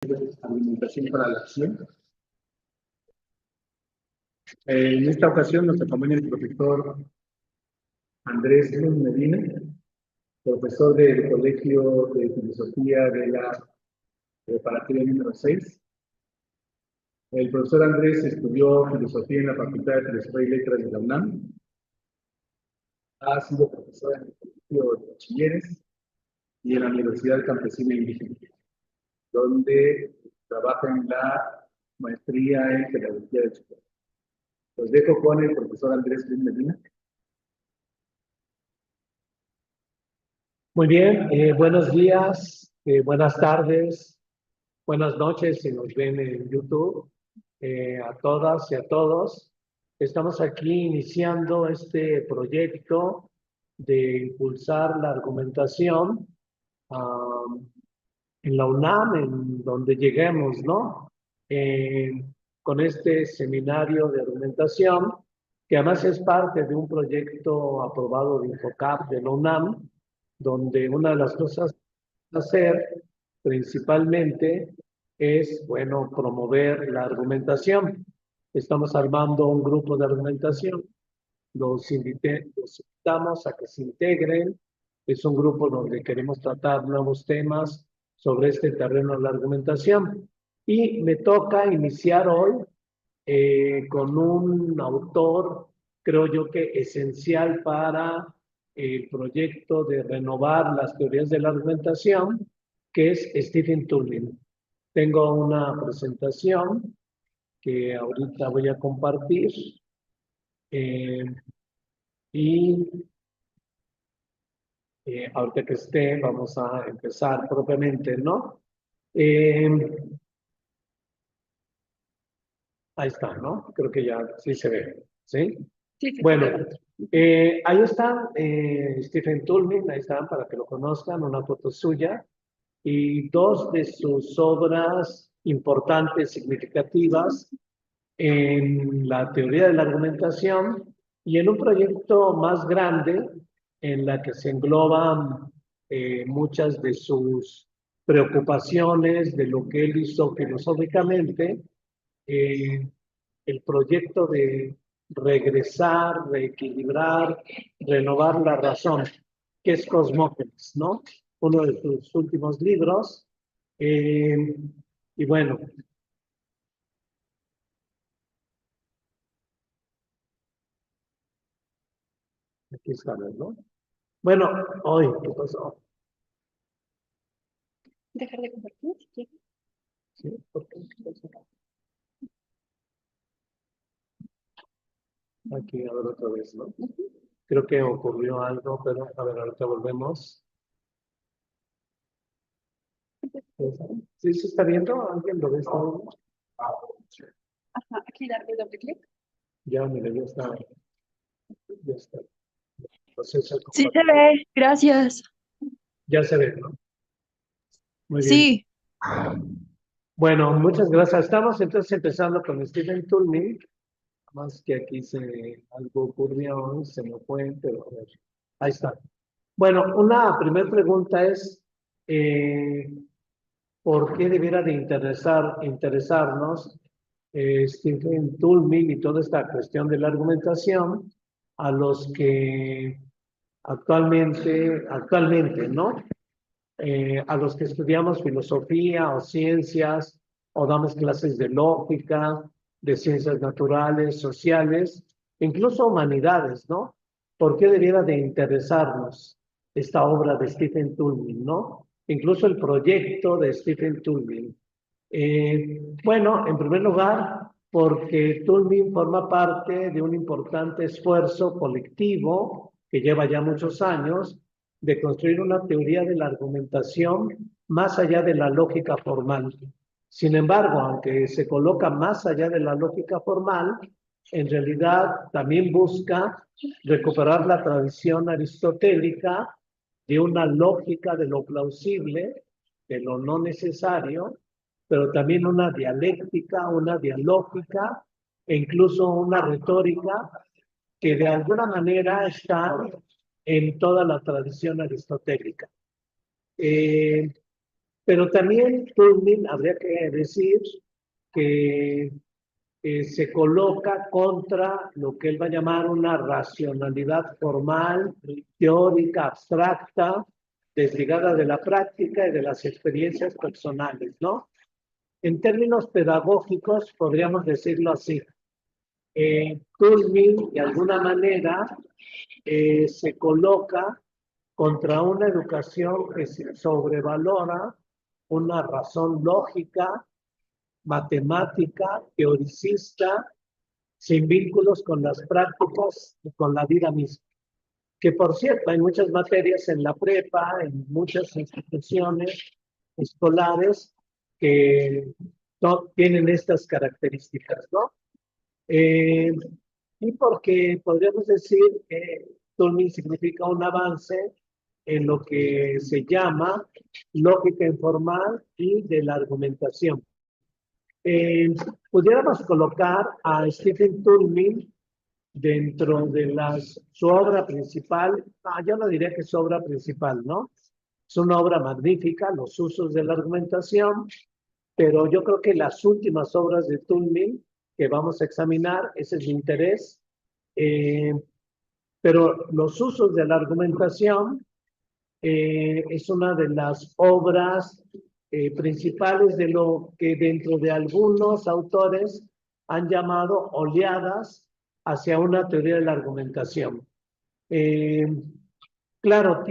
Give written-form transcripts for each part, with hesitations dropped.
Alimentación para la acción. En esta ocasión nos acompaña el profesor Andrés Medina, profesor del Colegio de Filosofía de la Preparatoria número 6. El profesor Andrés estudió filosofía en la Facultad de Filosofía y Letras de la UNAM. Ha sido profesor en el Colegio de Bachilleres y en la Universidad Campesina Indígena, donde trabaja en la maestría en Pedagogía de Chicago. Los dejo con el profesor Andrés Medina. Muy bien, buenos días, buenas tardes, buenas noches si nos ven en YouTube, a todas y a todos. Estamos aquí iniciando este proyecto de impulsar la argumentación en la UNAM, en donde lleguemos, ¿no? Con este seminario de argumentación, que además es parte de un proyecto aprobado de Infocap de la UNAM, donde una de las cosas a hacer principalmente es, bueno, promover la argumentación. Estamos armando un grupo de argumentación. Los invitamos a que se integren. Es un grupo donde queremos tratar nuevos temas sobre este terreno de la argumentación. Y me toca iniciar hoy con un autor, creo yo que esencial para el proyecto de renovar las teorías de la argumentación, que es Stephen Tullin. Tengo una presentación que ahorita voy a compartir y ahorita que esté vamos a empezar propiamente, ¿no? Ahí está, ¿no? Creo que ya sí se ve, ¿sí? Sí, sí. Bueno, ahí está Stephen Tullin, ahí están para que lo conozcan, una foto suya, y dos de sus obras importantes, significativas, en la teoría de la argumentación y en un proyecto más grande en la que se engloban muchas de sus preocupaciones, de lo que él hizo filosóficamente, el proyecto de regresar, reequilibrar, renovar la razón, que es Cosmógenes, ¿no? Uno de sus últimos libros. Y bueno, aquí está, ¿no? Bueno, hoy, ¿qué pasó? Dejar de compartir, si quieres. Sí, porque aquí, a ver otra vez, ¿no? Creo que ocurrió algo, pero a ver, ahorita volvemos. ¿Sí se está viendo? ¿Alguien lo ve? Ajá, aquí darle doble clic. Ya, mira, ya está. Ya está. Entonces, Sí se ve, gracias. ya se ve, ¿no? Muy bien. Sí. Bueno, muchas gracias. Estamos entonces empezando con Stephen Tullin. Más que aquí algo ocurrió, se me fue, pero a ver, ahí está. Bueno, una primera pregunta es, ¿por qué debiera de interesarnos Stephen Tullin y toda esta cuestión de la argumentación a los que actualmente, ¿no? A los que estudiamos filosofía o ciencias o damos clases de lógica, de ciencias naturales, sociales, incluso humanidades, ¿no? ¿Por qué debiera de interesarnos esta obra de Stephen Tullin, ¿no? Incluso el proyecto de Stephen Tullin. Bueno, en primer lugar, porque Tullin forma parte de un importante esfuerzo colectivo que lleva ya muchos años de construir una teoría de la argumentación más allá de la lógica formal. Sin embargo, aunque se coloca más allá de la lógica formal, en realidad también busca recuperar la tradición aristotélica de una lógica de lo plausible, de lo no necesario, pero también una dialéctica, una dialógica e incluso una retórica que de alguna manera está en toda la tradición aristotélica. Pero también Tullman habría que decir que se coloca contra lo que él va a llamar una racionalidad formal, teórica, abstracta, desligada de la práctica y de las experiencias personales, ¿no? En términos pedagógicos, podríamos decirlo así. Tullman, de alguna manera, se coloca contra una educación que se sobrevalora una razón lógica, matemática, teoricista, sin vínculos con las prácticas y con la vida misma. Que por cierto, hay muchas materias en la prepa, en muchas instituciones escolares que tienen estas características, ¿no? Y porque podríamos decir que Tullman significa un avance en lo que se llama lógica informal y de la argumentación. Pudiéramos colocar a Stephen Tullman dentro de su obra principal. Yo no diría que es su obra principal, ¿no? Es una obra magnífica, Los usos de la argumentación, pero yo creo que las últimas obras de Tullman que vamos a examinar, ese es mi interés, pero Los usos de la argumentación es una de las obras principales de lo que dentro de algunos autores han llamado oleadas hacia una teoría de la argumentación. Claro,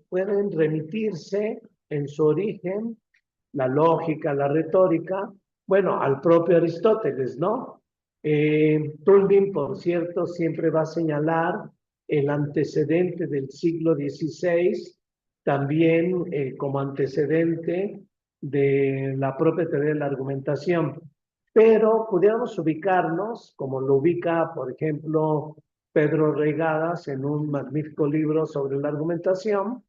pueden remitirse en su origen, la lógica, la retórica, bueno, al propio Aristóteles, ¿no? Tullman, por cierto, siempre va a señalar el antecedente del siglo XVI, también como antecedente de la propia teoría de la argumentación. Pero pudiéramos ubicarnos, como lo ubica, por ejemplo, Pedro Reigadas en un magnífico libro sobre la argumentación,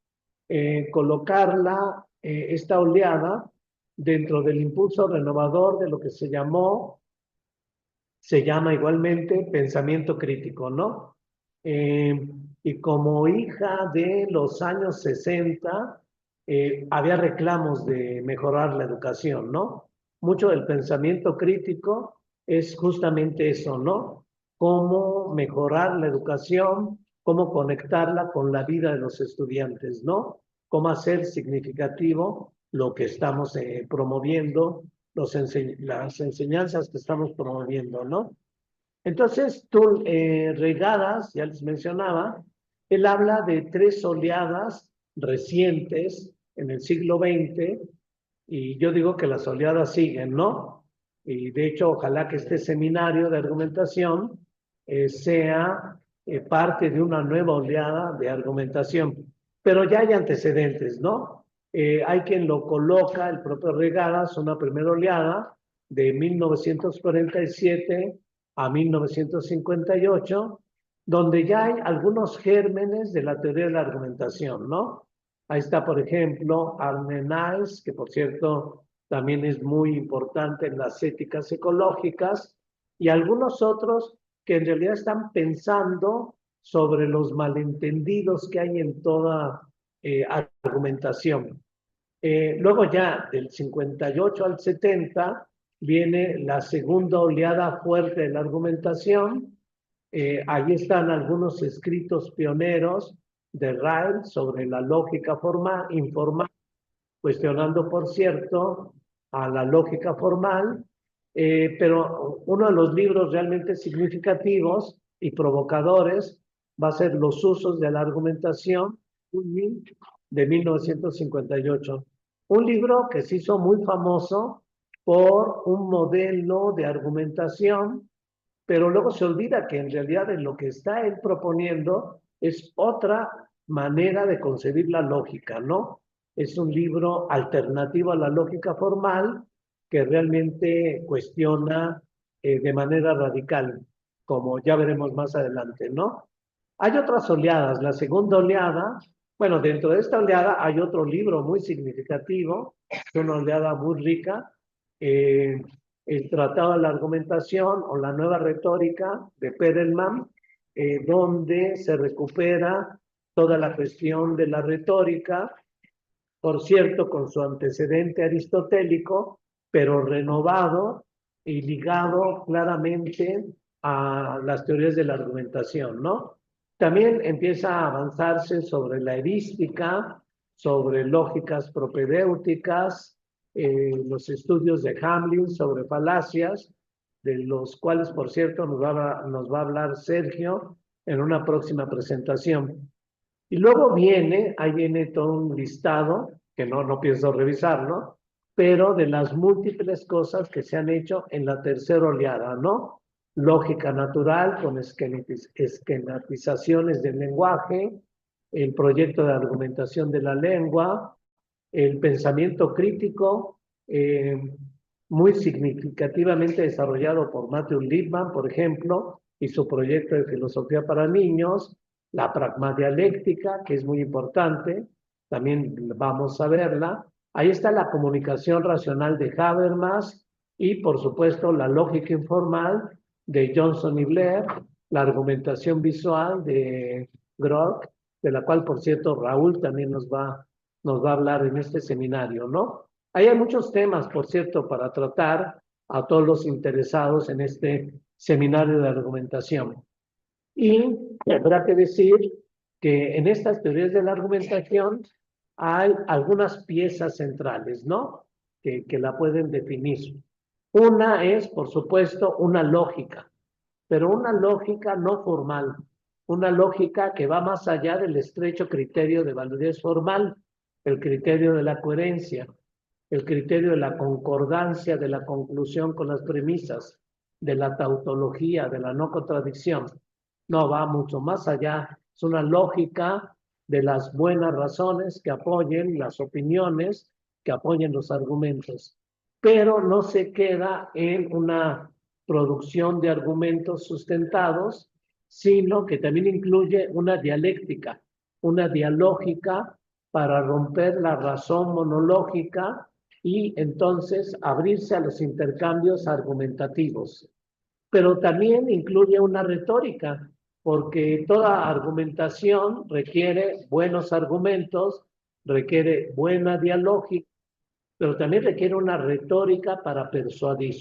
colocarla, esta oleada, dentro del impulso renovador de lo que se llama igualmente pensamiento crítico, ¿no? Y como hija de los años 60, había reclamos de mejorar la educación, ¿no? Mucho del pensamiento crítico es justamente eso, ¿no? Cómo mejorar la educación, cómo conectarla con la vida de los estudiantes, ¿no? Cómo hacer significativo lo que estamos promoviendo, las enseñanzas que estamos promoviendo, ¿no? Entonces, Reigadas, ya les mencionaba, él habla de 3 oleadas recientes en el siglo XX, y yo digo que las oleadas siguen, ¿no? Y de hecho, ojalá que este seminario de argumentación sea parte de una nueva oleada de argumentación. Pero ya hay antecedentes, ¿no? Hay quien lo coloca, el propio Reigadas, una primera oleada de 1947 a 1958, donde ya hay algunos gérmenes de la teoría de la argumentación, ¿no? Ahí está, por ejemplo, Arne Naes, que por cierto también es muy importante en las éticas ecológicas, y algunos otros que en realidad están pensando sobre los malentendidos que hay en toda argumentación. Luego ya del 58 al 70 viene la segunda oleada fuerte de la argumentación. Ahí están algunos escritos pioneros de Ryle sobre la lógica informal, cuestionando, por cierto, a la lógica formal, pero uno de los libros realmente significativos y provocadores va a ser Los usos de la argumentación, de 1958. Un libro que se hizo muy famoso por un modelo de argumentación, pero luego se olvida que en realidad en lo que está él proponiendo es otra manera de concebir la lógica, ¿no? Es un libro alternativo a la lógica formal que realmente cuestiona de manera radical, como ya veremos más adelante, ¿no? Hay otras oleadas. La segunda oleada, bueno, dentro de esta oleada hay otro libro muy significativo, es una oleada muy rica, el Tratado de la Argumentación o la Nueva Retórica de Perelman, donde se recupera toda la cuestión de la retórica por cierto, con su antecedente aristotélico, pero renovado y ligado claramente a las teorías de la argumentación, ¿no? También empieza a avanzarse sobre la erística, sobre lógicas propedéuticas, los estudios de Hamlin sobre falacias, de los cuales, por cierto, nos va a hablar Sergio en una próxima presentación. Y luego ahí viene todo un listado, que no pienso revisarlo, pero de las múltiples cosas que se han hecho en la tercera oleada, ¿no? Lógica natural con esquematizaciones del lenguaje, el proyecto de argumentación de la lengua, el pensamiento crítico, muy significativamente desarrollado por Matthew Lipman, por ejemplo, y su proyecto de filosofía para niños, la pragmadialéctica, que es muy importante, también vamos a verla. Ahí está la comunicación racional de Habermas y, por supuesto, la lógica informal de Johnson y Blair, la argumentación visual de Grock, de la cual, por cierto, Raúl también nos va a hablar en este seminario, ¿no? Ahí hay muchos temas, por cierto, para tratar a todos los interesados en este seminario de argumentación. Y habrá que decir que en estas teorías de la argumentación hay algunas piezas centrales, ¿no? Que la pueden definir. Una es, por supuesto, una lógica, pero una lógica no formal, una lógica que va más allá del estrecho criterio de validez formal, el criterio de la coherencia, el criterio de la concordancia de la conclusión con las premisas, de la tautología, de la no contradicción. No, va mucho más allá. Es una lógica de las buenas razones que apoyen las opiniones, que apoyen los argumentos, pero no se queda en una producción de argumentos sustentados, sino que también incluye una dialéctica, una dialógica para romper la razón monológica y entonces abrirse a los intercambios argumentativos. Pero también incluye una retórica, porque toda argumentación requiere buenos argumentos, requiere buena dialógica, pero también requiere una retórica para persuadir.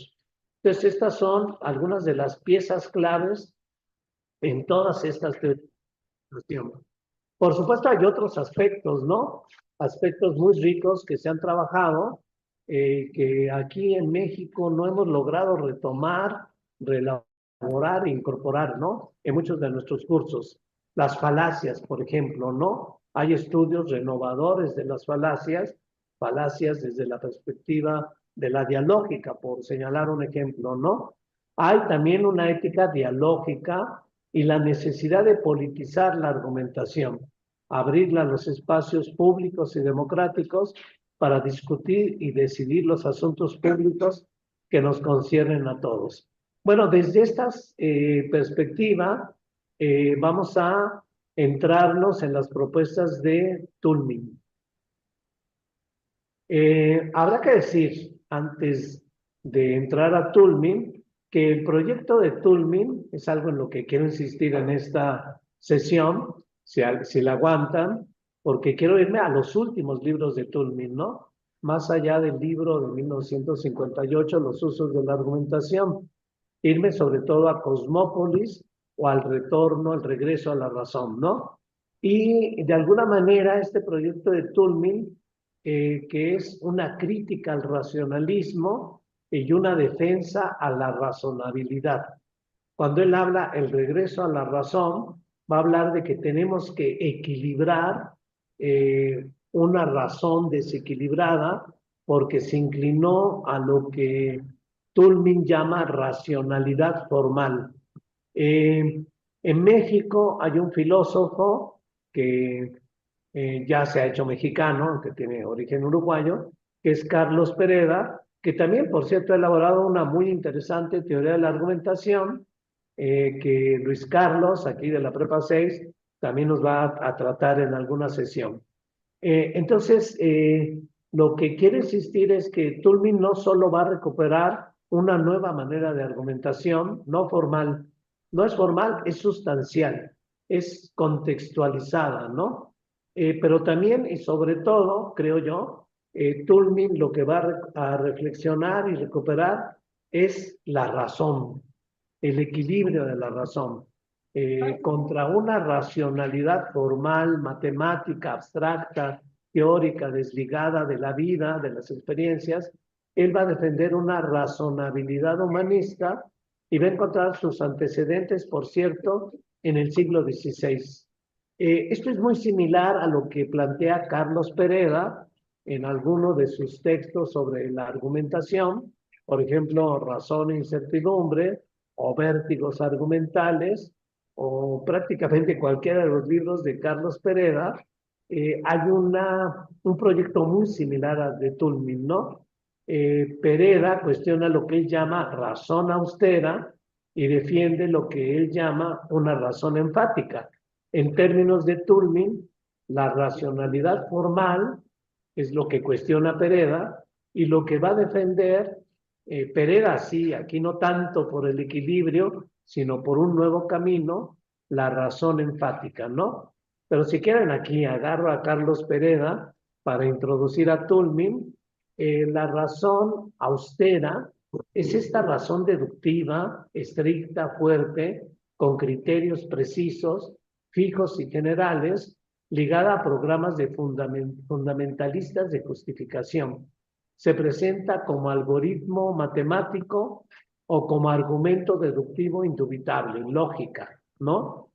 Entonces, estas son algunas de las piezas claves en todas estas teorías. Por supuesto, hay otros aspectos, ¿no? Aspectos muy ricos que se han trabajado, que aquí en México no hemos logrado retomar, reelaborar e incorporar, ¿no? En muchos de nuestros cursos. Las falacias, por ejemplo, ¿no? Hay estudios renovadores de las falacias desde la perspectiva de la dialógica, por señalar un ejemplo, ¿no? Hay también una ética dialógica y la necesidad de politizar la argumentación, abrirla a los espacios públicos y democráticos para discutir y decidir los asuntos públicos que nos conciernen a todos. Bueno, desde esta perspectiva, vamos a entrarnos en las propuestas de Toulmin. Habrá que decir, antes de entrar a Toulmin, que el proyecto de Toulmin es algo en lo que quiero insistir en esta sesión, si la aguantan, porque quiero irme a los últimos libros de Toulmin, ¿no? Más allá del libro de 1958, Los usos de la argumentación, irme sobre todo a Cosmópolis o al retorno, al regreso a la razón, ¿no? Y de alguna manera este proyecto de Toulmin, que es una crítica al racionalismo y una defensa a la razonabilidad. Cuando él habla el regreso a la razón, va a hablar de que tenemos que equilibrar una razón desequilibrada porque se inclinó a lo que Toulmin llama racionalidad formal. En México hay un filósofo que ya se ha hecho mexicano, que tiene origen uruguayo, que es Carlos Pereda, que también, por cierto, ha elaborado una muy interesante teoría de la argumentación, que Luis Carlos, aquí de la Prepa 6, también nos va a tratar en alguna sesión. Entonces, lo que quiero insistir es que Toulmin no solo va a recuperar una nueva manera de argumentación, no formal, no es formal, es sustancial, es contextualizada, ¿no? Pero también y sobre todo, creo yo, Toulmin lo que va a reflexionar y recuperar es la razón, el equilibrio de la razón, contra una racionalidad formal, matemática, abstracta, teórica, desligada de la vida, de las experiencias. Él va a defender una razonabilidad humanista y va a encontrar sus antecedentes, por cierto, en el siglo XVI. Esto es muy similar a lo que plantea Carlos Pereda en alguno de sus textos sobre la argumentación, por ejemplo, Razón e incertidumbre, o Vértigos argumentales, o prácticamente cualquiera de los libros de Carlos Pereda. Hay un proyecto muy similar al de Toulmin, ¿no? Pereda cuestiona lo que él llama razón austera y defiende lo que él llama una razón enfática. En términos de Toulmin, la racionalidad formal es lo que cuestiona Pereda y lo que va a defender Pereda, sí, aquí no tanto por el equilibrio, sino por un nuevo camino, la razón enfática, ¿no? Pero si quieren aquí agarro a Carlos Pereda para introducir a Toulmin. La razón austera es esta razón deductiva, estricta, fuerte, con criterios precisos, fijos y generales, ligada a programas de fundamentalistas de justificación. Se presenta como algoritmo matemático o como argumento deductivo indubitable, lógica, ¿no?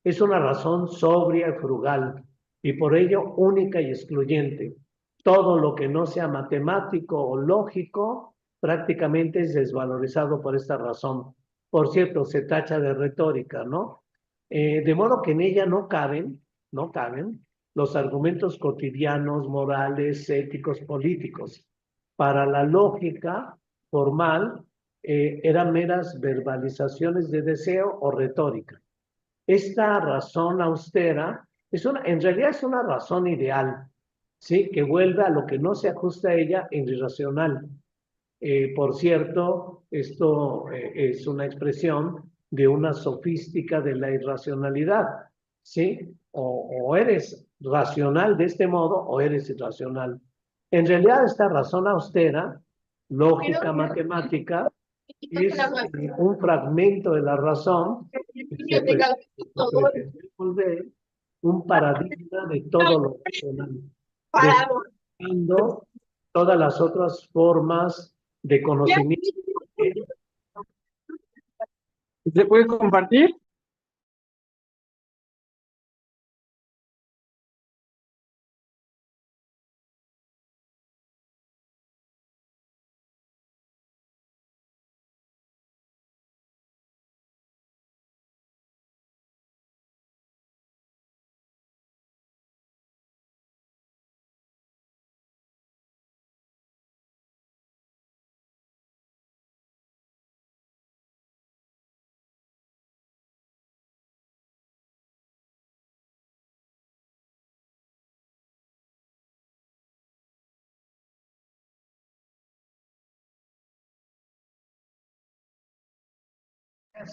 Es una razón sobria y frugal y por ello única y excluyente. Todo lo que no sea matemático o lógico prácticamente es desvalorizado por esta razón. Por cierto, se tacha de retórica, ¿no? De modo que en ella no caben los argumentos cotidianos, morales, éticos, políticos. Para la lógica formal, eran meras verbalizaciones de deseo o retórica. Esta razón austera en realidad es una razón ideal, ¿sí? Que vuelve a lo que no se ajusta a ella en irracional. Por cierto, esto es una expresión de una sofística de la irracionalidad, ¿sí? O eres racional de este modo o eres irracional. En realidad, esta razón austera, lógica matemática, es un fragmento de la razón que pretende volver un paradigma de todo lo racional, dejando todas las otras formas de conocimiento. ¿Se puede compartir?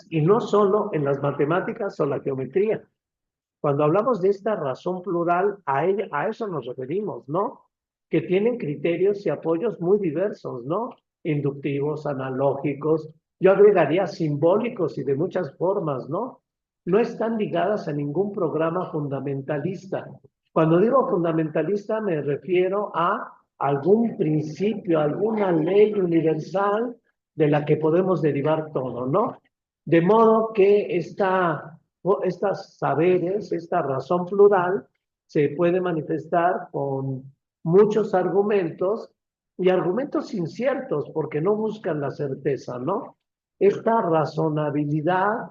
Y no solo en las matemáticas o la geometría. Cuando hablamos de esta razón plural, a eso nos referimos, ¿no? Que tienen criterios y apoyos muy diversos, ¿no? Inductivos, analógicos, yo agregaría simbólicos y de muchas formas, ¿no? No están ligadas a ningún programa fundamentalista. Cuando digo fundamentalista me refiero a algún principio, alguna ley universal de la que podemos derivar todo, ¿no? De modo que estas saberes, esta razón plural, se puede manifestar con muchos argumentos y argumentos inciertos porque no buscan la certeza, ¿no? Esta razonabilidad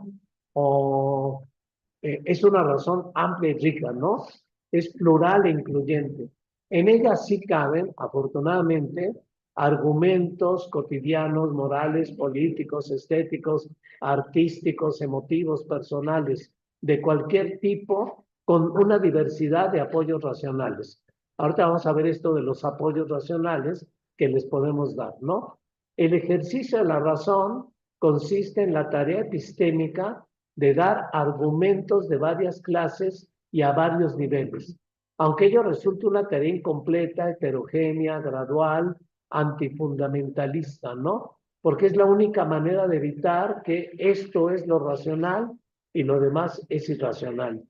es una razón amplia y rica, ¿no? Es plural e incluyente. En ella sí caben, afortunadamente, argumentos cotidianos, morales, políticos, estéticos, artísticos, emotivos, personales, de cualquier tipo, con una diversidad de apoyos racionales. Ahorita vamos a ver esto de los apoyos racionales que les podemos dar, ¿no? El ejercicio de la razón consiste en la tarea epistémica de dar argumentos de varias clases y a varios niveles. Aunque ello resulte una tarea incompleta, heterogénea, gradual, antifundamentalista, ¿no? Porque es la única manera de evitar que esto es lo racional y lo demás es irracional.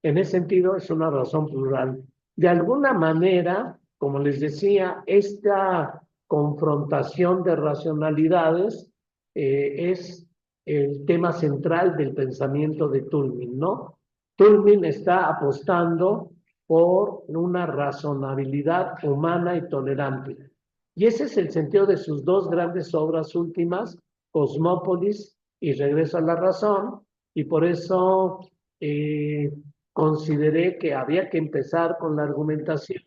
En ese sentido, es una razón plural. De alguna manera, como les decía, esta confrontación de racionalidades es el tema central del pensamiento de Toulmin, ¿no? Toulmin está apostando por una razonabilidad humana y tolerante. Y ese es el sentido de sus dos grandes obras últimas, Cosmópolis y Regreso a la Razón, y por eso consideré que había que empezar con la argumentación,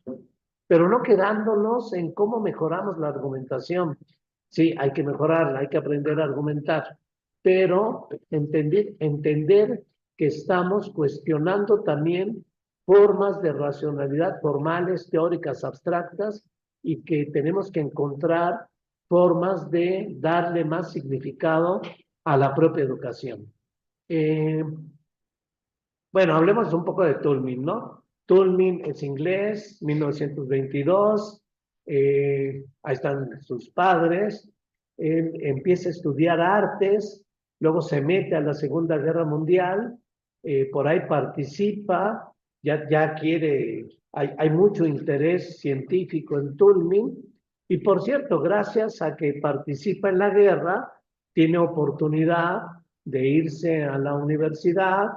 pero no quedándonos en cómo mejoramos la argumentación. Sí, hay que mejorarla, hay que aprender a argumentar, pero entender que estamos cuestionando también formas de racionalidad formales, teóricas, abstractas, y que tenemos que encontrar formas de darle más significado a la propia educación. Bueno, hablemos un poco de Toulmin, ¿no? Toulmin es inglés, 1922, ahí están sus padres, él empieza a estudiar artes, luego se mete a la Segunda Guerra Mundial, por ahí participa, ya quiere, hay mucho interés científico en Toulmin, y por cierto, gracias a que participa en la guerra, tiene oportunidad de irse a la universidad,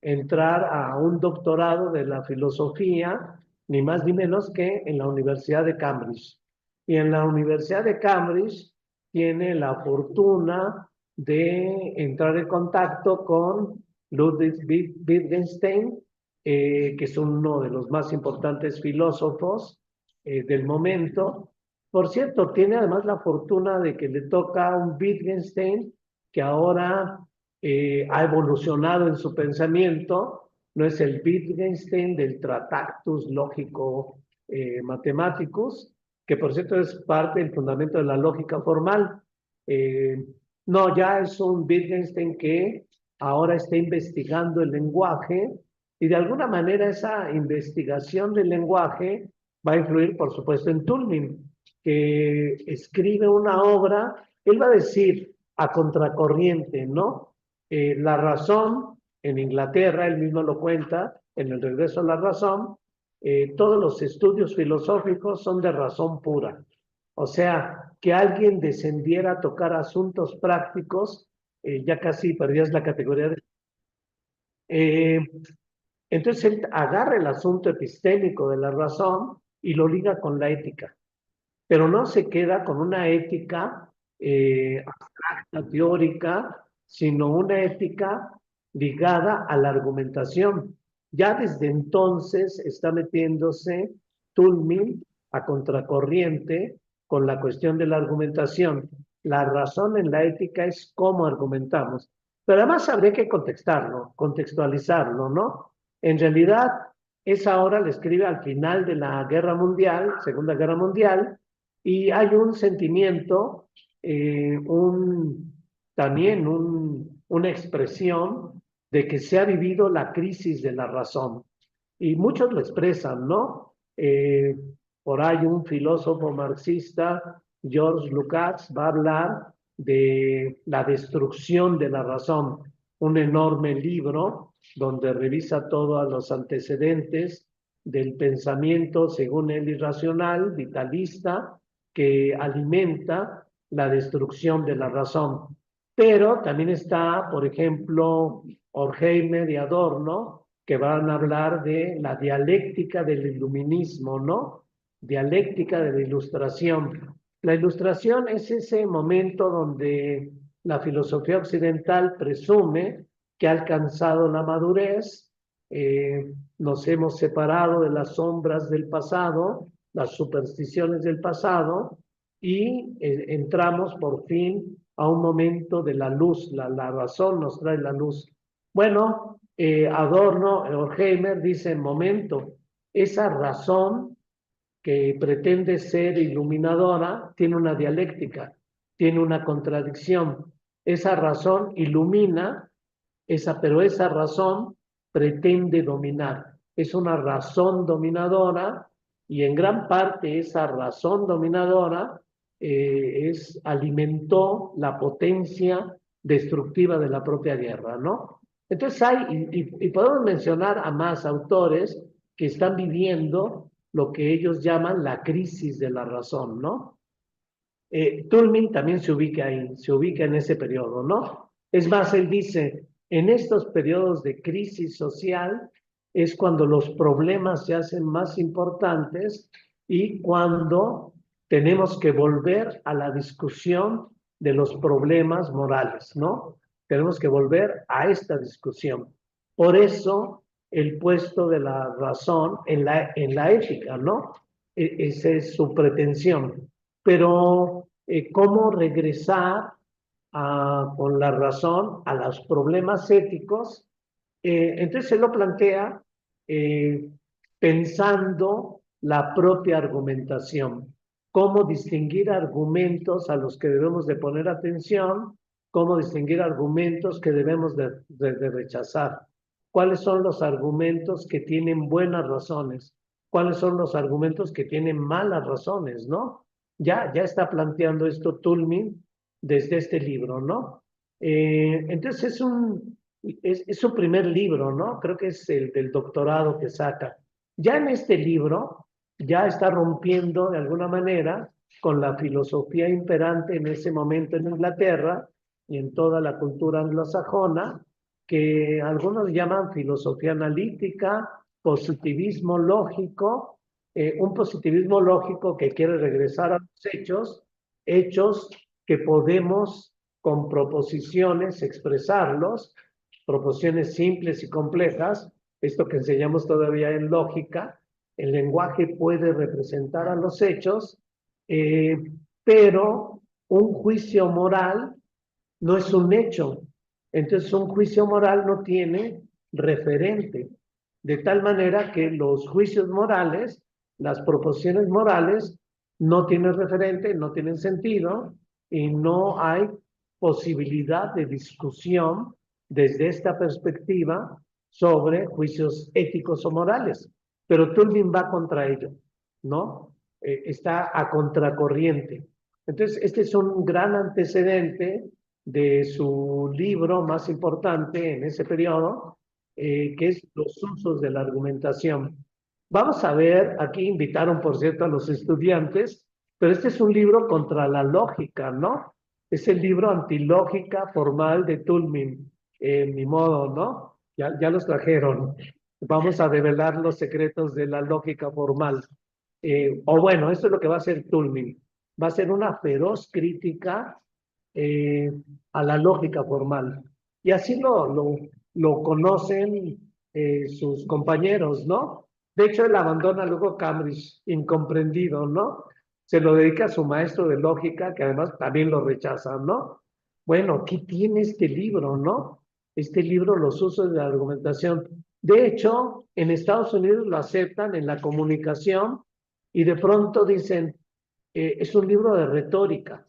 entrar a un doctorado de la filosofía, ni más ni menos que en la Universidad de Cambridge. Y en la Universidad de Cambridge tiene la fortuna de entrar en contacto con Ludwig Wittgenstein, que es uno de los más importantes filósofos del momento. Por cierto, tiene además la fortuna de que le toca un Wittgenstein que ahora ha evolucionado en su pensamiento, no es el Wittgenstein del Tractatus Lógico Mathematicus, que por cierto es parte del fundamento de la lógica formal. No, ya es un Wittgenstein que ahora está investigando el lenguaje y de alguna manera esa investigación del lenguaje va a influir, por supuesto, en Toulmin, que escribe una obra, él va a decir a contracorriente, ¿no? La razón en Inglaterra, él mismo lo cuenta, en el Regreso a la Razón, todos los estudios filosóficos son de razón pura. O sea, que alguien descendiera a tocar asuntos prácticos, ya casi perdías la categoría de... Entonces él agarra el asunto epistémico de la razón y lo liga con la ética, pero no se queda con una ética abstracta, teórica, sino una ética ligada a la argumentación. Ya desde entonces está metiéndose Toulmin a contracorriente con la cuestión de la argumentación. La razón en la ética es cómo argumentamos, pero además habría que contextualizarlo, ¿no? En realidad, esa obra la escribe al final de la Guerra Mundial, Segunda Guerra Mundial, y hay un sentimiento, también una expresión de que se ha vivido la crisis de la razón. Y muchos lo expresan, ¿no? Por ahí un filósofo marxista, George Lukács, va a hablar de la destrucción de la razón, un enorme libro donde revisa todos los antecedentes del pensamiento, según él, irracional, vitalista, que alimenta la destrucción de la razón. Pero también está, por ejemplo, Horkheimer y Adorno, que van a hablar de la dialéctica del iluminismo, ¿no? Dialéctica de la ilustración. La ilustración es ese momento donde la filosofía occidental presume que ha alcanzado la madurez, nos hemos separado de las sombras del pasado, las supersticiones del pasado, y entramos por fin a un momento de la luz, la razón nos trae la luz. Bueno, Adorno, Horkheimer dice, momento, esa razón que pretende ser iluminadora tiene una dialéctica, tiene una contradicción. Esa razón ilumina, pero esa razón pretende dominar. Es una razón dominadora y en gran parte esa razón dominadora alimentó la potencia destructiva de la propia guerra, ¿no? Entonces y podemos mencionar a más autores que están viviendo lo que ellos llaman la crisis de la razón, ¿no? Toulmin también se ubica ahí, se ubica en ese periodo, ¿no? Es más, él dice, en estos periodos de crisis social es cuando los problemas se hacen más importantes y cuando tenemos que volver a la discusión de los problemas morales, ¿no? Tenemos que volver a esta discusión. Por eso el puesto de la razón en la ética, ¿no? Esa es su pretensión. Pero, ¿cómo regresar con la razón a los problemas éticos? Entonces se lo plantea pensando la propia argumentación, cómo distinguir argumentos a los que debemos de poner atención, cómo distinguir argumentos que debemos de rechazar, cuáles son los argumentos que tienen buenas razones, cuáles son los argumentos que tienen malas razones, ¿no? Ya está planteando esto Toulmin desde este libro, ¿no? Entonces es su primer libro, ¿no? Creo que es el del doctorado que saca. Ya en este libro, ya está rompiendo de alguna manera con la filosofía imperante en ese momento en Inglaterra y en toda la cultura anglosajona, que algunos llaman filosofía analítica, positivismo lógico, un positivismo lógico que quiere regresar a los hechos que podemos con proposiciones expresarlos, proposiciones simples y complejas, esto que enseñamos todavía en lógica, el lenguaje puede representar a los hechos, pero un juicio moral no es un hecho. Entonces un juicio moral no tiene referente, de tal manera que los juicios morales, las proposiciones morales, no tienen referente, no tienen sentido y no hay posibilidad de discusión desde esta perspectiva sobre juicios éticos o morales. Pero Toulmin va contra ello, ¿no? Está a contracorriente. Entonces, este es un gran antecedente de su libro más importante en ese periodo, que es Los usos de la argumentación. Vamos a ver, aquí invitaron, por cierto, a los estudiantes, pero este es un libro contra la lógica, ¿no? Es el libro antilógica formal de Toulmin, mi modo, ¿no? Ya los trajeron. Vamos a develar los secretos de la lógica formal. O bueno, esto es lo que va a hacer Toulmin. Va a ser una feroz crítica a la lógica formal. Y así lo conocen sus compañeros, ¿no? De hecho, él abandona luego Cambridge, incomprendido, ¿no? Se lo dedica a su maestro de lógica, que además también lo rechaza, ¿no? Bueno, ¿qué tiene este libro, no? Este libro, Los usos de la argumentación. De hecho, en Estados Unidos lo aceptan en la comunicación y de pronto dicen, es un libro de retórica.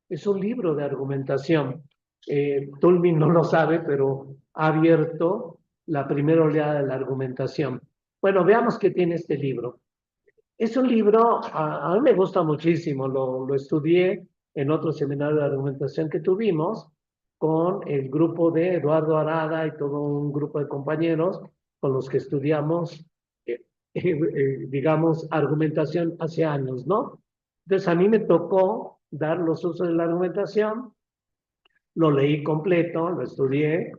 Es un libro de argumentación. Toulmin no lo sabe, pero ha abierto la primera oleada de la argumentación. Bueno, veamos qué tiene este libro. Es un libro, a mí me gusta muchísimo, lo estudié en otro seminario de argumentación que tuvimos con el grupo de Eduardo Arada y todo un grupo de compañeros con los que estudiamos, digamos, argumentación hace años, ¿no? Entonces a mí me tocó dar los usos de la argumentación, lo leí completo, lo estudié,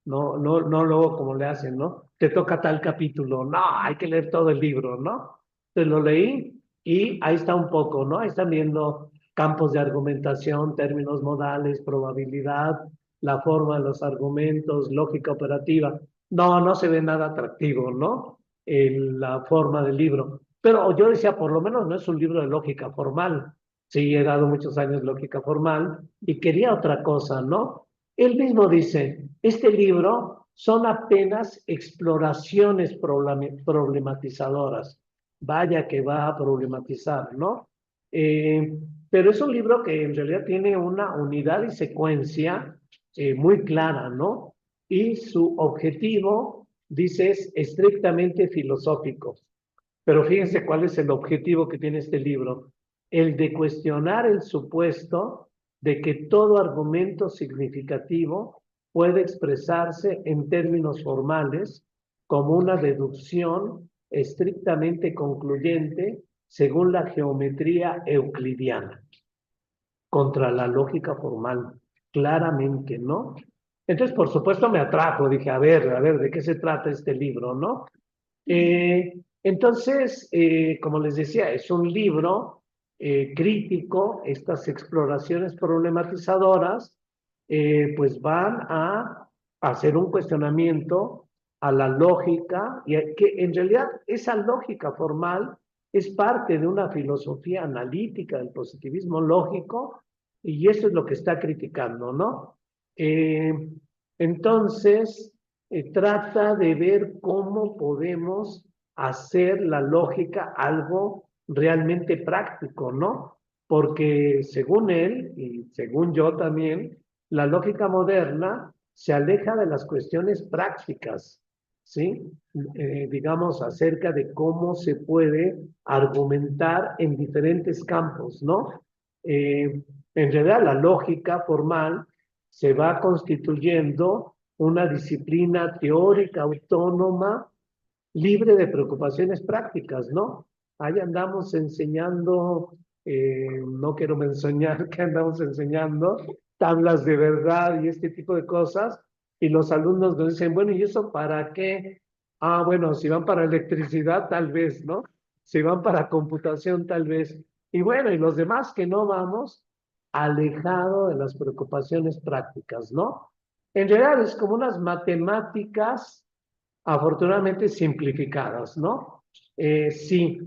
no luego como le hacen, ¿no? Te toca tal capítulo, no, hay que leer todo el libro, ¿no? Entonces lo leí y ahí está un poco, ¿no? Ahí están viendo campos de argumentación, términos modales, probabilidad, la forma de los argumentos, lógica operativa. No se ve nada atractivo, ¿no? La forma del libro. Pero yo decía, por lo menos no es un libro de lógica formal. Sí, he dado muchos años lógica formal y quería otra cosa, ¿no? Él mismo dice, este libro son apenas exploraciones problematizadoras. Vaya que va a problematizar, ¿no? Pero es un libro que en realidad tiene una unidad y secuencia muy clara, ¿no? Y su objetivo dice es estrictamente filosófico. Pero fíjense cuál es el objetivo que tiene este libro, el de cuestionar el supuesto de que todo argumento significativo puede expresarse en términos formales como una deducción estrictamente concluyente según la geometría euclidiana, contra la lógica formal. Claramente, ¿no? Entonces, por supuesto, me atrajo. Dije, a ver, ¿de qué se trata este libro, no? Entonces, como les decía, es un libro crítico. Estas exploraciones problematizadoras, pues van a hacer un cuestionamiento a la lógica, y que en realidad esa lógica formal es parte de una filosofía analítica del positivismo lógico, y eso es lo que está criticando, ¿no? Entonces, trata de ver cómo podemos hacer la lógica algo realmente práctico, ¿no? Porque según él, y según yo también, la lógica moderna se aleja de las cuestiones prácticas, ¿sí? Digamos, acerca de cómo se puede argumentar en diferentes campos, ¿no? En realidad, la lógica formal se va constituyendo una disciplina teórica autónoma, libre de preocupaciones prácticas, ¿no? Ahí andamos enseñando, no quiero mencionar que andamos enseñando tablas de verdad y este tipo de cosas, y los alumnos nos dicen, bueno, ¿y eso para qué? Ah, bueno, si van para electricidad, tal vez, ¿no? Si van para computación, tal vez. Y bueno, y los demás que no vamos, alejado de las preocupaciones prácticas, ¿no? En realidad es como unas matemáticas afortunadamente simplificadas, ¿no? Sí,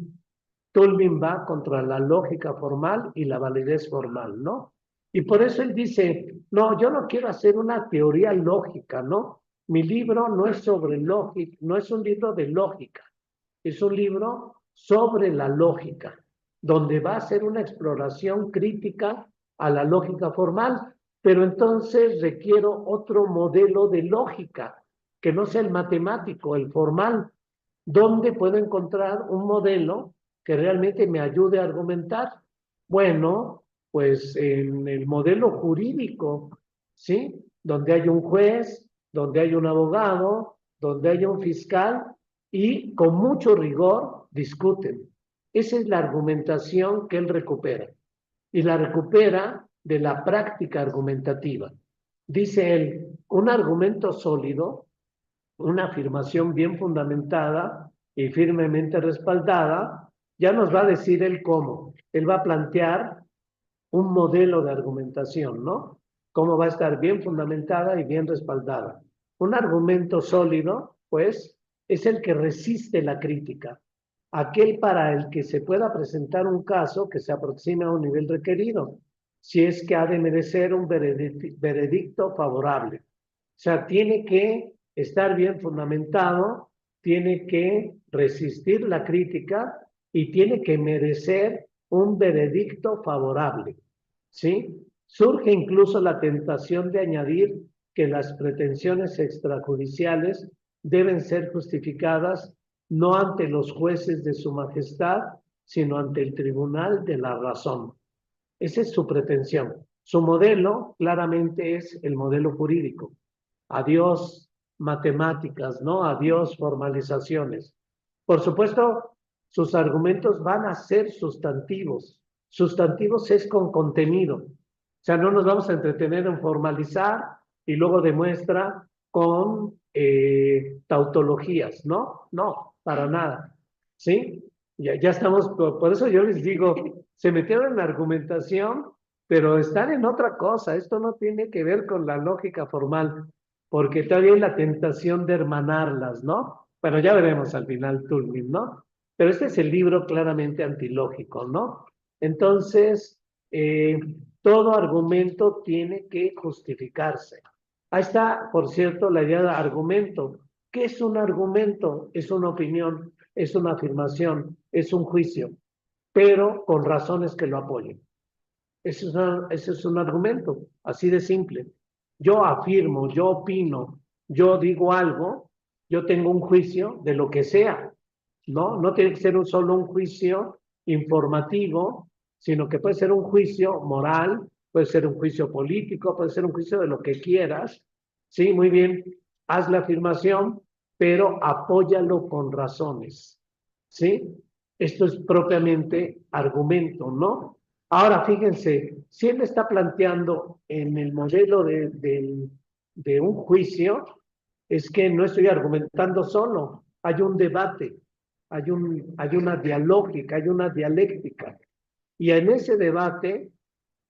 Tullman va contra la lógica formal y la validez formal, ¿no? Y por eso él dice, no, yo no quiero hacer una teoría lógica, ¿no? Mi libro no es sobre lógica, no es un libro de lógica, es un libro sobre la lógica, donde va a ser una exploración crítica a la lógica formal, pero entonces requiero otro modelo de lógica, que no sea el matemático, el formal, donde puedo encontrar un modelo que realmente me ayude a argumentar. Bueno, pues en el modelo jurídico, ¿sí? Donde hay un juez, donde hay un abogado, donde hay un fiscal y con mucho rigor discuten. Esa es la argumentación que él recupera. Y la recupera de la práctica argumentativa. Dice él, un argumento sólido, una afirmación bien fundamentada y firmemente respaldada, ya nos va a decir él cómo. Él va a plantear un modelo de argumentación, ¿no? Cómo va a estar bien fundamentada y bien respaldada. Un argumento sólido, pues, es el que resiste la crítica, aquel para el que se pueda presentar un caso que se aproxime a un nivel requerido, si es que ha de merecer un veredicto favorable. O sea, tiene que estar bien fundamentado, tiene que resistir la crítica y tiene que merecer un veredicto favorable, ¿sí? Surge incluso la tentación de añadir que las pretensiones extrajudiciales deben ser justificadas no ante los jueces de su majestad, sino ante el tribunal de la razón. Esa es su pretensión. Su modelo claramente es el modelo jurídico. Adiós matemáticas, ¿no? Adiós formalizaciones. Por supuesto, sus argumentos van a ser sustantivos. Sustantivos es con contenido. O sea, no nos vamos a entretener en formalizar y luego demuestra con tautologías, ¿no? No, para nada. ¿Sí? Ya estamos, por eso yo les digo, se metieron en la argumentación, pero están en otra cosa. Esto no tiene que ver con la lógica formal, porque todavía hay la tentación de hermanarlas, ¿no? Bueno, ya veremos al final Tullman, ¿no? Pero este es el libro claramente antilógico, ¿no? Entonces, todo argumento tiene que justificarse. Ahí está, por cierto, la idea de argumento. ¿Qué es un argumento? Es una opinión, es una afirmación, es un juicio, pero con razones que lo apoyen. Ese es un argumento, así de simple. Yo afirmo, yo opino, yo digo algo, yo tengo un juicio de lo que sea, ¿no? No tiene que ser solo un juicio informativo, sino que puede ser un juicio moral, puede ser un juicio político, puede ser un juicio de lo que quieras. Sí, muy bien, haz la afirmación, pero apóyalo con razones. ¿Sí? Esto es propiamente argumento, ¿no? Ahora, fíjense, si él está planteando en el modelo de un juicio, es que no estoy argumentando solo, hay un debate, hay una dialógica, hay una dialéctica. Y en ese debate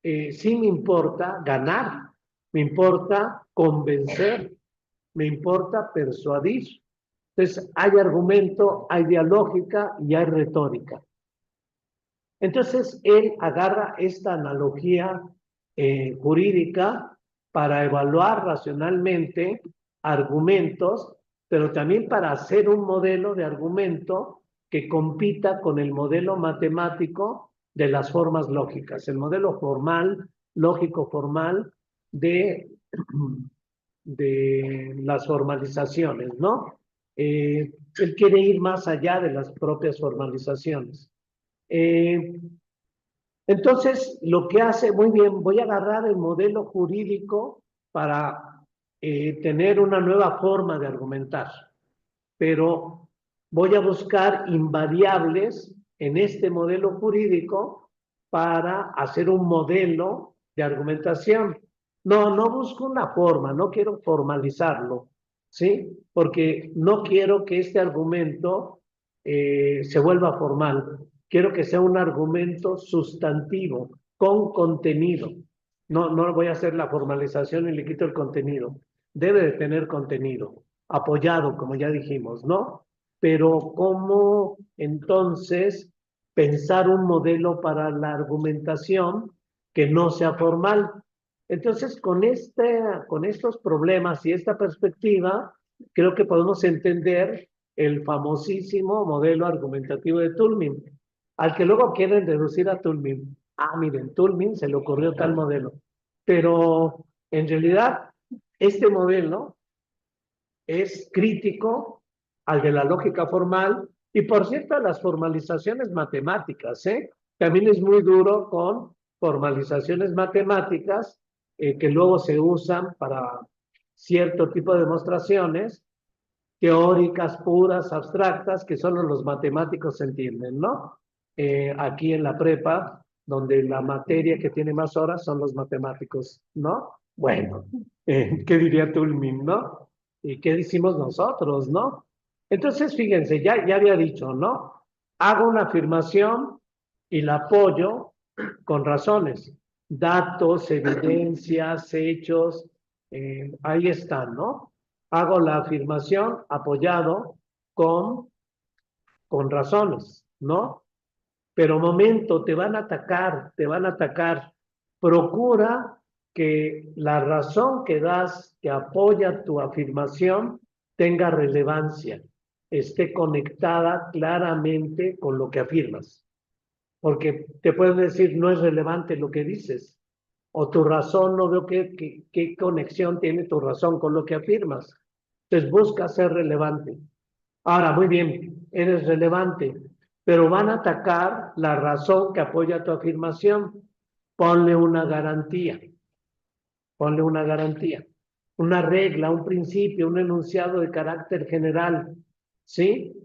sí me importa ganar, me importa convencer, me importa persuadir. Entonces, hay argumento, hay dialógica y hay retórica. Entonces, él agarra esta analogía jurídica para evaluar racionalmente argumentos, pero también para hacer un modelo de argumento que compita con el modelo matemático de las formas lógicas, el modelo formal, lógico formal de, de las formalizaciones, ¿no? Él quiere ir más allá de las propias formalizaciones. Entonces, lo que hace, muy bien, voy a agarrar el modelo jurídico para tener una nueva forma de argumentar, pero voy a buscar invariables en este modelo jurídico para hacer un modelo de argumentación. No busco una forma, no quiero formalizarlo, ¿sí? Porque no quiero que este argumento se vuelva formal. Quiero que sea un argumento sustantivo, con contenido. No voy a hacer la formalización y le quito el contenido. Debe de tener contenido, apoyado, como ya dijimos, ¿no? Pero ¿cómo entonces pensar un modelo para la argumentación que no sea formal? Entonces, con estos problemas y esta perspectiva, creo que podemos entender el famosísimo modelo argumentativo de Toulmin, al que luego quieren reducir a Toulmin. Ah, miren, Toulmin se le ocurrió tal modelo, pero en realidad este modelo es crítico al de la lógica formal y, por cierto, a las formalizaciones matemáticas, ¿eh? También es muy duro con formalizaciones matemáticas que luego se usan para cierto tipo de demostraciones teóricas, puras, abstractas, que solo los matemáticos entienden, ¿no? Aquí en la prepa, donde la materia que tiene más horas son los matemáticos, ¿no? Bueno, ¿qué diría Toulmin, no? ¿Y qué decimos nosotros, no? Entonces, fíjense, ya había dicho, ¿no? Hago una afirmación y la apoyo con razones, datos, evidencias, hechos, ahí están, ¿no? Hago la afirmación apoyado con razones, ¿no? Pero momento, te van a atacar, te van a atacar. Procura que la razón que das, que apoya tu afirmación, tenga relevancia, esté conectada claramente con lo que afirmas. Porque te pueden decir, no es relevante lo que dices, o tu razón, no veo qué conexión tiene tu razón con lo que afirmas. Entonces busca ser relevante. Ahora, muy bien, eres relevante, pero van a atacar la razón que apoya tu afirmación. Ponle una garantía, ponle una regla, un principio, un enunciado de carácter general, ¿sí?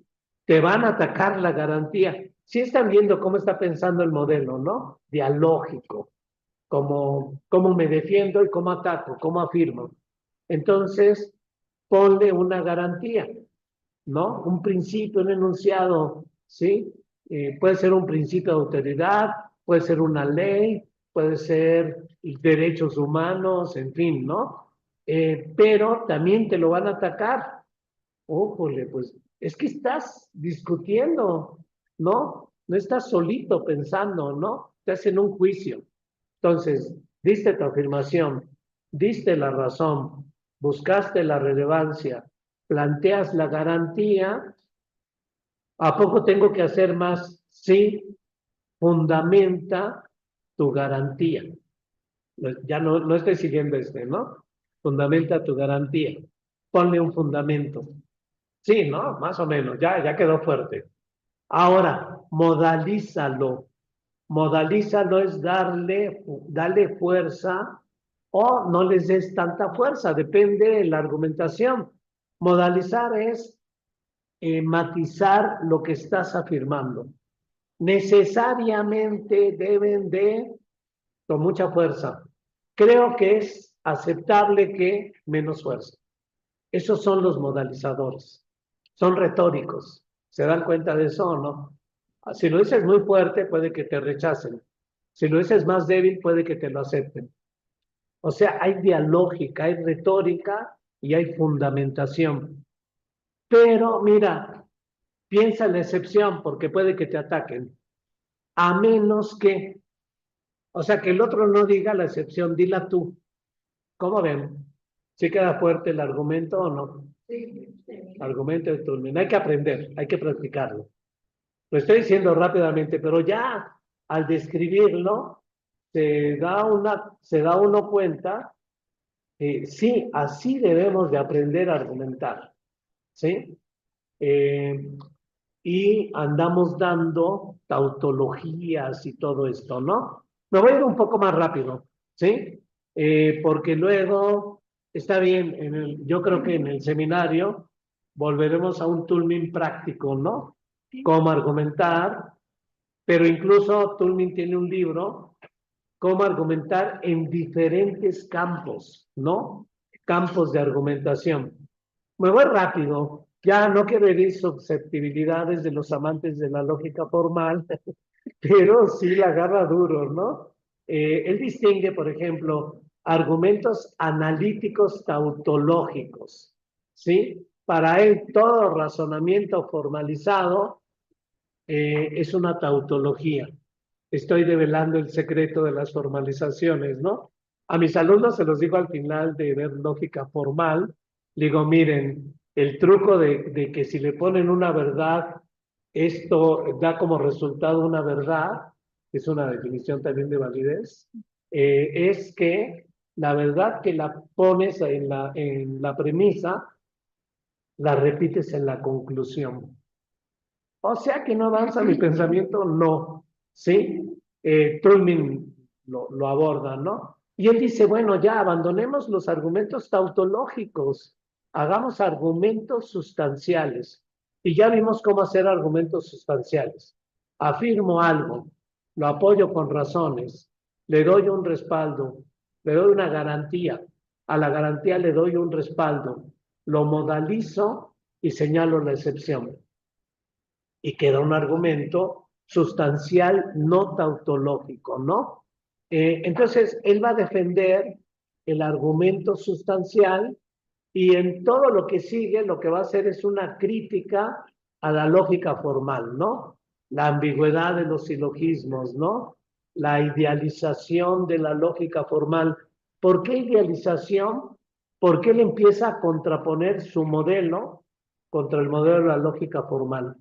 Te van a atacar la garantía. Sí están viendo cómo está pensando el modelo, ¿no? Dialógico, cómo me defiendo y cómo ataco, cómo afirmo. Entonces, ponle una garantía, ¿no? Un principio, un enunciado, ¿sí? Puede ser un principio de autoridad, puede ser una ley, puede ser derechos humanos, en fin, ¿no? Pero también te lo van a atacar. Ójole, pues es que estás discutiendo, ¿no? No estás solito pensando, ¿no? Estás en un juicio. Entonces, diste tu afirmación, diste la razón, buscaste la relevancia, planteas la garantía. ¿A poco tengo que hacer más? Sí, fundamenta tu garantía. Ya no estoy siguiendo ¿no? Fundamenta tu garantía. Ponle un fundamento. Sí, ¿no? Más o menos, ya quedó fuerte. Ahora, modalízalo. Modalízalo es darle fuerza o no les des tanta fuerza, depende de la argumentación. Modalizar es matizar lo que estás afirmando. Necesariamente deben de, con mucha fuerza. Creo que es aceptable que menos fuerza. Esos son los modalizadores. Son retóricos. ¿Se dan cuenta de eso o no? Si lo dices muy fuerte, puede que te rechacen. Si lo dices más débil, puede que te lo acepten. O sea, hay dialógica, hay retórica y hay fundamentación. Pero mira, piensa en la excepción porque puede que te ataquen. A menos que, o sea, que el otro no diga la excepción, dila tú. ¿Cómo ven? ¿Sí queda fuerte el argumento o no? Argumento de Tullman. Hay que aprender, hay que practicarlo. Lo estoy diciendo rápidamente, pero ya al describirlo se da uno cuenta que sí, así debemos de aprender a argumentar, ¿sí? Y andamos dando tautologías y todo esto, ¿no? Me voy a ir un poco más rápido, ¿sí? Porque luego está bien, yo creo que en el seminario volveremos a un Tullman práctico, ¿no? Cómo argumentar, pero incluso Tullman tiene un libro, cómo argumentar en diferentes campos, ¿no? Campos de argumentación. Me voy rápido, ya no quiero herir susceptibilidades de los amantes de la lógica formal, pero sí la agarra duro, ¿no? Él distingue, por ejemplo, argumentos analíticos tautológicos, ¿sí? Para él todo razonamiento formalizado es una tautología. Estoy develando el secreto de las formalizaciones, ¿no? A mis alumnos se los digo al final de ver lógica formal, digo, miren, el truco de que si le ponen una verdad, esto da como resultado una verdad, es una definición también de validez, es que la verdad que la pones en la premisa, la repites en la conclusión. O sea que no avanza mi pensamiento, no, ¿sí? Tullman lo aborda, ¿no? Y él dice, bueno, ya abandonemos los argumentos tautológicos, hagamos argumentos sustanciales. Y ya vimos cómo hacer argumentos sustanciales. Afirmo algo, lo apoyo con razones, le doy un respaldo, le doy una garantía, a la garantía le doy un respaldo, lo modalizo y señalo la excepción y queda un argumento sustancial no tautológico, ¿no? Entonces, él va a defender el argumento sustancial y en todo lo que sigue lo que va a hacer es una crítica a la lógica formal, ¿no? La ambigüedad de los silogismos, ¿no? La idealización de la lógica formal. ¿Por qué idealización? Porque él empieza a contraponer su modelo contra el modelo de la lógica formal.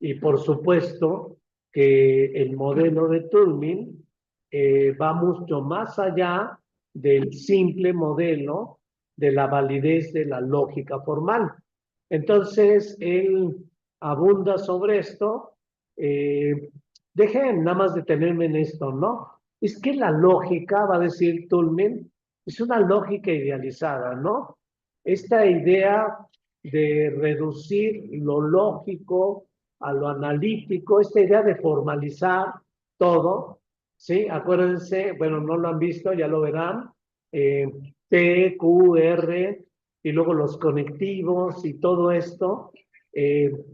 Y por supuesto que el modelo de Tullman va mucho más allá del simple modelo de la validez de la lógica formal. Entonces, él abunda sobre esto. Dejen nada más detenerme en esto, ¿no? Es que la lógica, va a decir Tullman, es una lógica idealizada, ¿no? Esta idea de reducir lo lógico a lo analítico, esta idea de formalizar todo, ¿sí? Acuérdense, bueno, no lo han visto, ya lo verán, P, Q, R, y luego los conectivos y todo esto.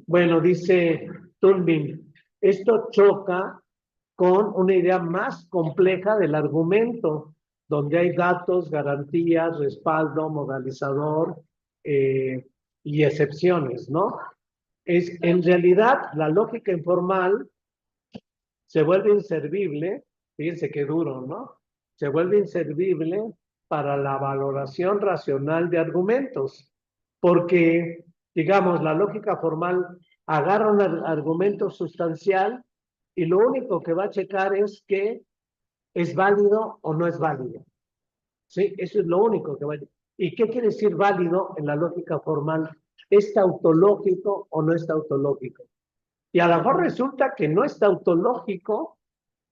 Bueno, dice Tullman, esto choca con una idea más compleja del argumento, donde hay datos, garantías, respaldo, modalizador y excepciones, ¿no? En realidad, la lógica informal se vuelve inservible, fíjense qué duro, ¿no? Se vuelve inservible para la valoración racional de argumentos, porque, digamos, la lógica formal agarra un argumento sustancial y lo único que va a checar es que es válido o no es válido. ¿Sí? Eso es lo único que va a... ¿Y qué quiere decir válido en la lógica formal? ¿Es tautológico o no es tautológico? Y a lo mejor resulta que no es tautológico,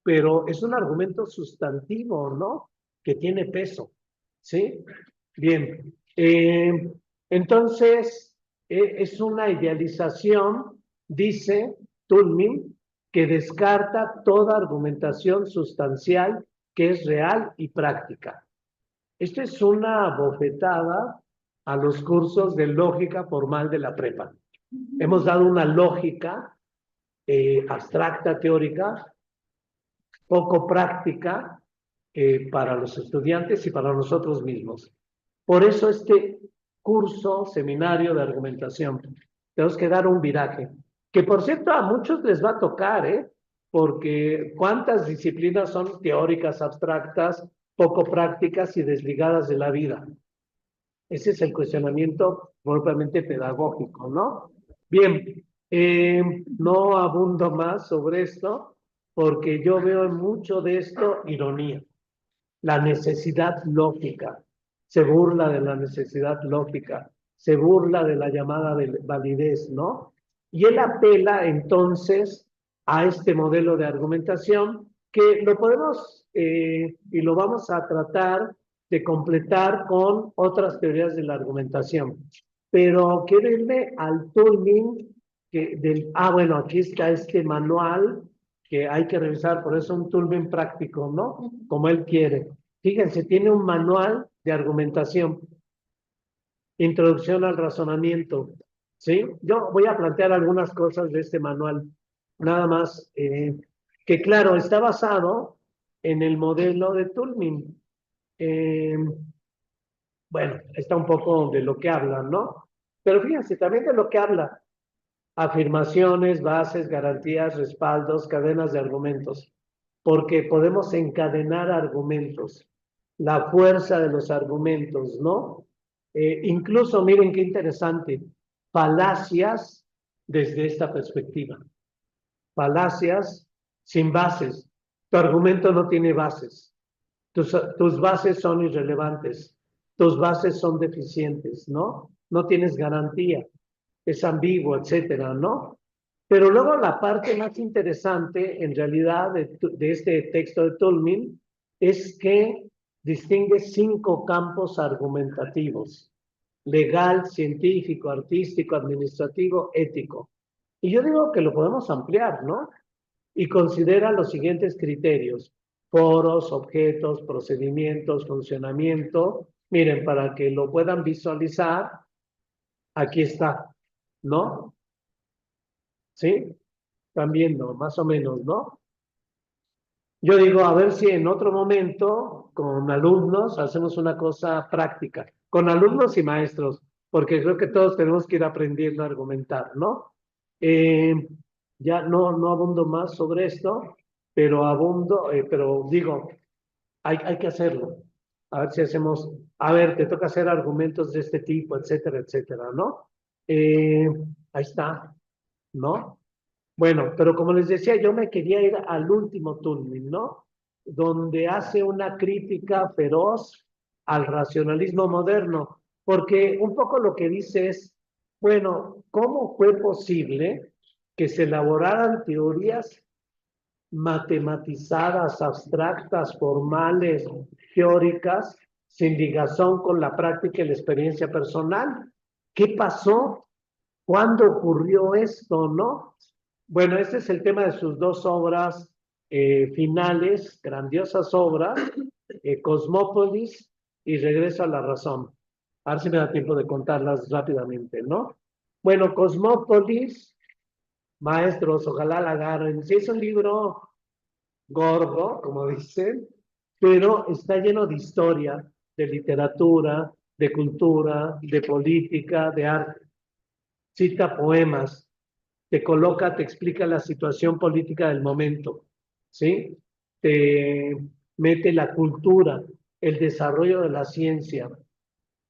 pero es un argumento sustantivo, ¿no? Que tiene peso, ¿sí? Bien, entonces es una idealización, dice Toulmin, que descarta toda argumentación sustancial que es real y práctica. Esto es una bofetada a los cursos de lógica formal de la prepa. Hemos dado una lógica abstracta, teórica, poco práctica para los estudiantes y para nosotros mismos. Por eso este curso, seminario de argumentación, tenemos que dar un viraje, que por cierto a muchos les va a tocar, porque cuántas disciplinas son teóricas, abstractas, poco prácticas y desligadas de la vida. Ese es el cuestionamiento propiamente pedagógico, ¿no? Bien, no abundo más sobre esto, porque yo veo en mucho de esto ironía. La necesidad lógica, se burla de la necesidad lógica, se burla de la llamada de validez, ¿no? Y él apela entonces a este modelo de argumentación que lo podemos y lo vamos a tratar de completar con otras teorías de la argumentación. Pero quiero irme al Toulmin bueno, aquí está este manual que hay que revisar, por eso un Toulmin práctico, ¿no? Como él quiere. Fíjense, tiene un manual de argumentación, introducción al razonamiento, ¿sí? Yo voy a plantear algunas cosas de este manual, nada más, que claro, está basado en el modelo de Toulmin. Bueno, está un poco de lo que habla, ¿no? Pero fíjense, también de lo que habla. Afirmaciones, bases, garantías, respaldos, cadenas de argumentos, porque podemos encadenar argumentos, la fuerza de los argumentos, ¿no? Incluso, miren qué interesante, falacias desde esta perspectiva, falacias sin bases, tu argumento no tiene bases, tus bases son irrelevantes, tus bases son deficientes, ¿no? No tienes garantía, es ambiguo, etcétera, ¿no? Pero luego la parte más interesante, en realidad, de este texto de Toulmin, es que distingue 5 campos argumentativos: legal, científico, artístico, administrativo, ético. Y yo digo que lo podemos ampliar, ¿no? Y considera los siguientes criterios: foros, objetos, procedimientos, funcionamiento. Miren, para que lo puedan visualizar, aquí está, ¿no? ¿Sí? Están viendo, más o menos, ¿no? Yo digo, a ver si en otro momento, con alumnos, hacemos una cosa práctica, con alumnos y maestros, porque creo que todos tenemos que ir aprendiendo a argumentar, ¿no? Ya no abundo más sobre esto, pero digo, hay que hacerlo. A ver si hacemos, a ver, te toca hacer argumentos de este tipo, etcétera, etcétera, ¿no? Ahí está, ¿no? Bueno, pero como les decía, yo me quería ir al último Toulmin, ¿no? Donde hace una crítica feroz al racionalismo moderno, porque un poco lo que dice es, bueno, ¿cómo fue posible que se elaboraran teorías matematizadas, abstractas, formales, teóricas, sin ligación con la práctica y la experiencia personal? ¿Qué pasó? ¿Cuándo ocurrió esto, no? Bueno, este es el tema de sus 2 obras finales, grandiosas obras, Cosmópolis y Regreso a la Razón. A ver si me da tiempo de contarlas rápidamente, ¿no? Bueno, Cosmópolis, maestros, ojalá la agarren. Sí, es un libro gordo, como dicen, pero está lleno de historia, de literatura, de cultura, de política, de arte. Cita poemas, te coloca, te explica la situación política del momento, ¿sí? Te mete la cultura, el desarrollo de la ciencia.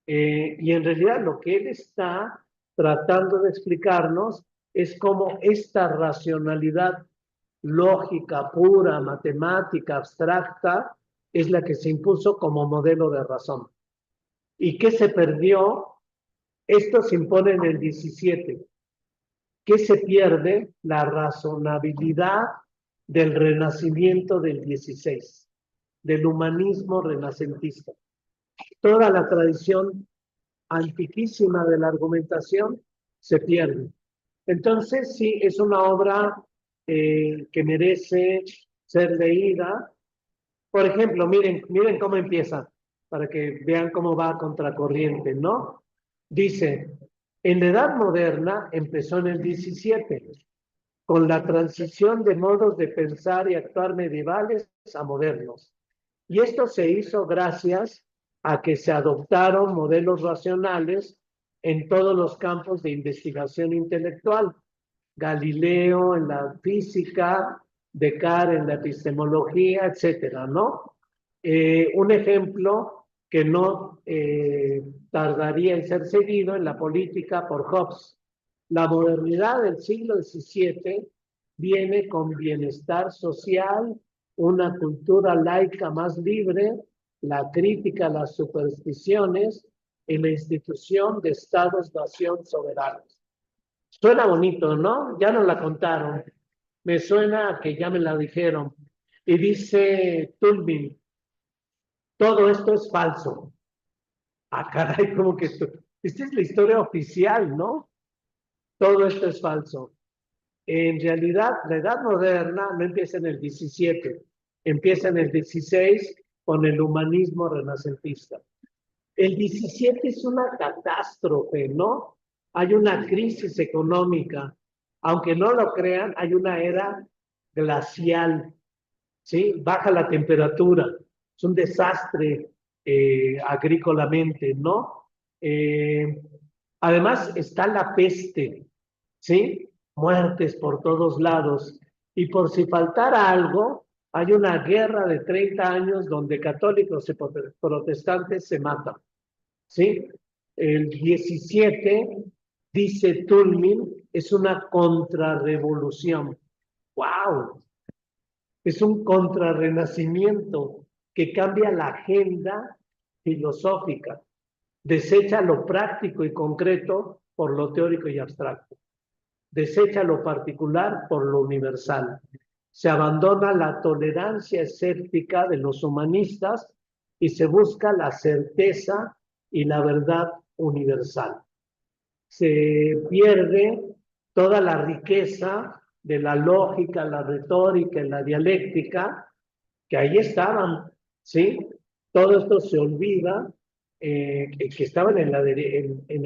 Y en realidad lo que él está tratando de explicarnos es cómo esta racionalidad lógica, pura, matemática, abstracta, es la que se impuso como modelo de razón. ¿Y qué se perdió Esto se impone en el 17. ¿Qué se pierde? La razonabilidad del renacimiento del 16, del humanismo renacentista. Toda la tradición antiquísima de la argumentación se pierde. Entonces, sí, es una obra que merece ser leída. Por ejemplo, miren cómo empieza, para que vean cómo va a contracorriente, ¿no? Dice, en la Edad Moderna empezó en el 17, con la transición de modos de pensar y actuar medievales a modernos. Y esto se hizo gracias a que se adoptaron modelos racionales en todos los campos de investigación intelectual. Galileo en la física, Descartes en la epistemología, etcétera, ¿no? Un ejemplo que no tardaría en ser seguido en la política por Hobbes. La modernidad del siglo XVII viene con bienestar social, una cultura laica más libre, la crítica a las supersticiones y la institución de estados-nación soberanos. Suena bonito, ¿no? Ya nos la contaron. Me suena a que ya me la dijeron. Y dice Tulbin, todo esto es falso. Ah, caray, como que esto, esta es la historia oficial, ¿no? Todo esto es falso. En realidad, la edad moderna no empieza en el 17, empieza en el 16 con el humanismo renacentista. El 17 es una catástrofe, ¿no? Hay una crisis económica. Aunque no lo crean, hay una era glacial, ¿sí? Baja la temperatura. Es un desastre agrícolamente, ¿no? Además está la peste, ¿sí? Muertes por todos lados. Y por si faltara algo, hay una guerra de 30 años donde católicos y protestantes se matan, ¿sí? El 17, dice Tulmin, es una contrarrevolución. ¡Wow! Es un contrarrenacimiento que cambia la agenda filosófica, desecha lo práctico y concreto por lo teórico y abstracto, desecha lo particular por lo universal. Se abandona la tolerancia escéptica de los humanistas y se busca la certeza y la verdad universal. Se pierde toda la riqueza de la lógica, la retórica y la dialéctica, que ahí estaban, ¿sí? Todo esto se olvida, que estaban en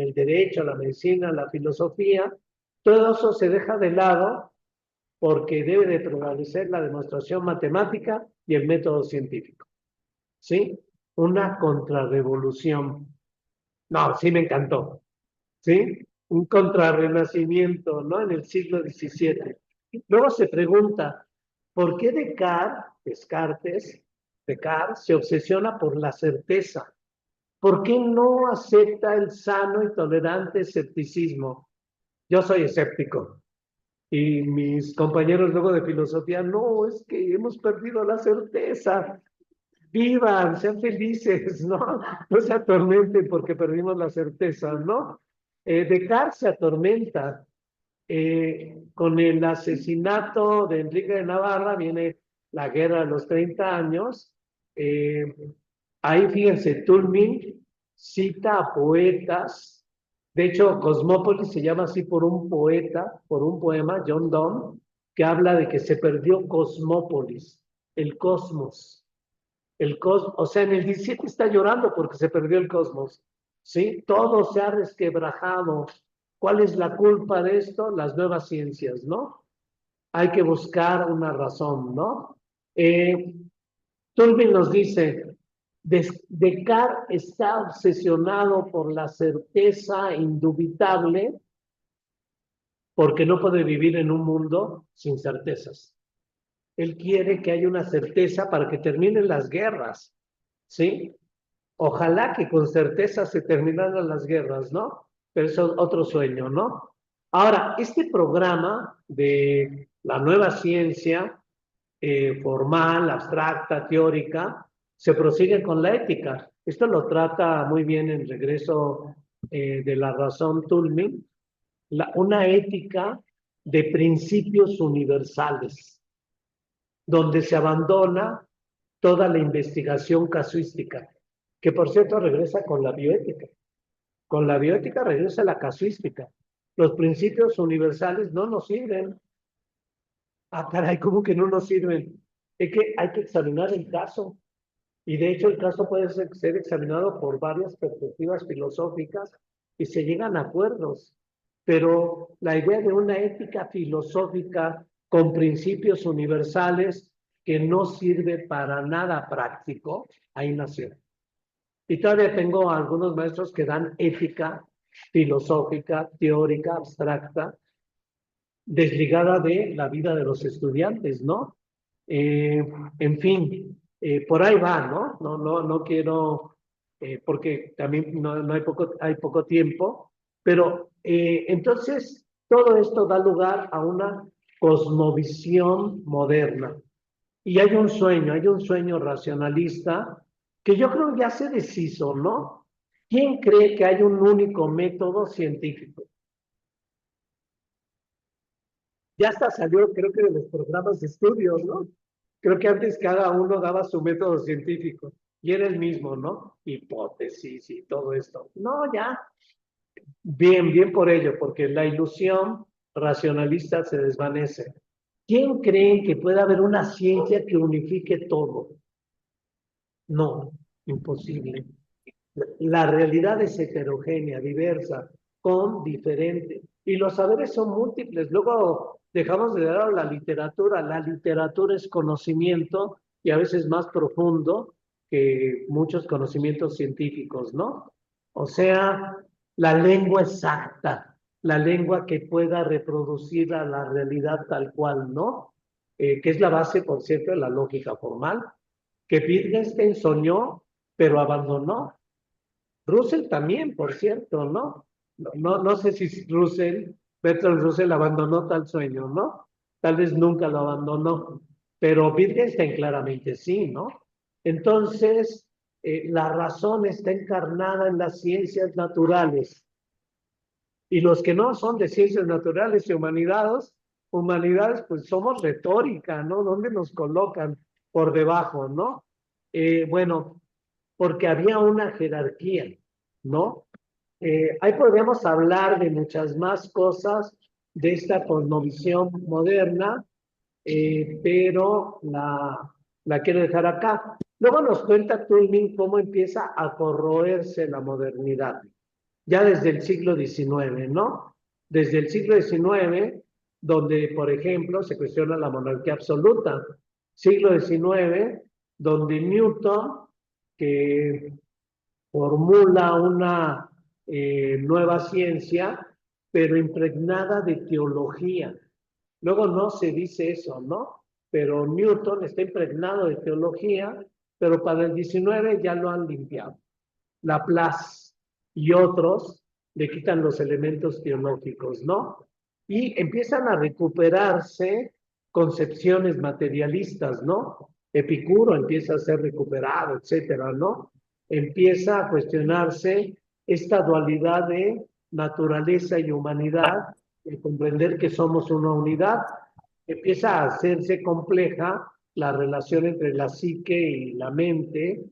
el derecho, la medicina, la filosofía, todo eso se deja de lado porque debe de prevalecer la demostración matemática y el método científico, ¿sí? Una contrarrevolución. No, sí me encantó, ¿sí? Un contrarrenacimiento, ¿no? En el siglo XVII. Luego se pregunta, ¿por qué Descartes se obsesiona por la certeza? ¿Por qué no acepta el sano y tolerante escepticismo? Yo soy escéptico. Y mis compañeros luego de filosofía, no, es que hemos perdido la certeza. Vivan, sean felices, ¿no? No se atormenten porque perdimos la certeza, ¿no? Descartes se atormenta. Con el asesinato de Enrique de Navarra viene la guerra de los 30 años. Ahí fíjense, Tulmin cita a poetas. De hecho, Cosmópolis se llama así por un poeta, por un poema, John Donne, que habla de que se perdió Cosmópolis, el cosmos. O sea, en el 17 está llorando porque se perdió el cosmos, ¿sí? Todo se ha resquebrajado. ¿Cuál es la culpa de esto? Las nuevas ciencias, ¿no? Hay que buscar una razón, ¿no? Tulbin nos dice, Descartes está obsesionado por la certeza indubitable porque no puede vivir en un mundo sin certezas. Él quiere que haya una certeza para que terminen las guerras, ¿sí? Ojalá que con certeza se terminaran las guerras, ¿no? Pero eso es otro sueño, ¿no? Ahora, este programa de la nueva ciencia formal, abstracta, teórica, se prosigue con la ética. Esto lo trata muy bien en Regreso de la razón Toulmin, una ética de principios universales, donde se abandona toda la investigación casuística, que por cierto regresa con la bioética. Con la bioética regresa la casuística. Los principios universales no nos sirven. Ah, caray, ¿cómo que no nos sirven? Es que hay que examinar el caso. Y de hecho el caso puede ser examinado por varias perspectivas filosóficas y se llegan a acuerdos. Pero la idea de una ética filosófica con principios universales que no sirve para nada práctico, ahí nació. Y todavía tengo algunos maestros que dan ética filosófica, teórica, abstracta, desligada de la vida de los estudiantes, ¿no? En fin, por ahí va, ¿no? No quiero, porque también hay poco tiempo, pero entonces todo esto da lugar a una cosmovisión moderna. Y hay un sueño racionalista que yo creo ya se deshizo, ¿no? ¿Quién cree que hay un único método científico? Ya hasta salió, creo que de los programas de estudio, ¿no? Creo que antes cada uno daba su método científico y era el mismo, ¿no? Hipótesis y todo esto. No, ya. Bien por ello, porque la ilusión racionalista se desvanece. ¿Quién cree que puede haber una ciencia que unifique todo? No, imposible. La realidad es heterogénea, diversa, con diferente. Y los saberes son múltiples. Luego dejamos de lado la literatura. La literatura es conocimiento y a veces más profundo que muchos conocimientos científicos, ¿no? O sea, la lengua exacta, la lengua que pueda reproducir a la realidad tal cual, ¿no? Que es la base, por cierto, de la lógica formal, que Wittgenstein soñó, pero abandonó. Russell también, por cierto, ¿no? No sé si Bertrand Russell abandonó tal sueño, ¿no? Tal vez nunca lo abandonó, pero Wittgenstein claramente sí, ¿no? Entonces, la razón está encarnada en las ciencias naturales. Y los que no son de ciencias naturales y humanidades, pues somos retórica, ¿no? ¿Dónde nos colocan? Por debajo, ¿no? Bueno, porque había una jerarquía, ¿no? Ahí podríamos hablar de muchas más cosas de esta cosmovisión moderna, pero la quiero dejar acá. Luego nos cuenta Toulmin cómo empieza a corroerse la modernidad, ya desde el siglo XIX, ¿no? Desde el siglo XIX, donde, por ejemplo, se cuestiona la monarquía absoluta. Siglo XIX, donde Newton, que formula una nueva ciencia, pero impregnada de teología. Luego no se dice eso, ¿no? Pero Newton está impregnado de teología, pero para el 19 ya lo han limpiado. Laplace y otros le quitan los elementos teológicos, ¿no? Y empiezan a recuperarse concepciones materialistas, ¿no? Epicuro empieza a ser recuperado, etcétera, ¿no? Empieza a cuestionarse esta dualidad de naturaleza y humanidad, de comprender que somos una unidad. Empieza a hacerse compleja la relación entre la psique y la mente,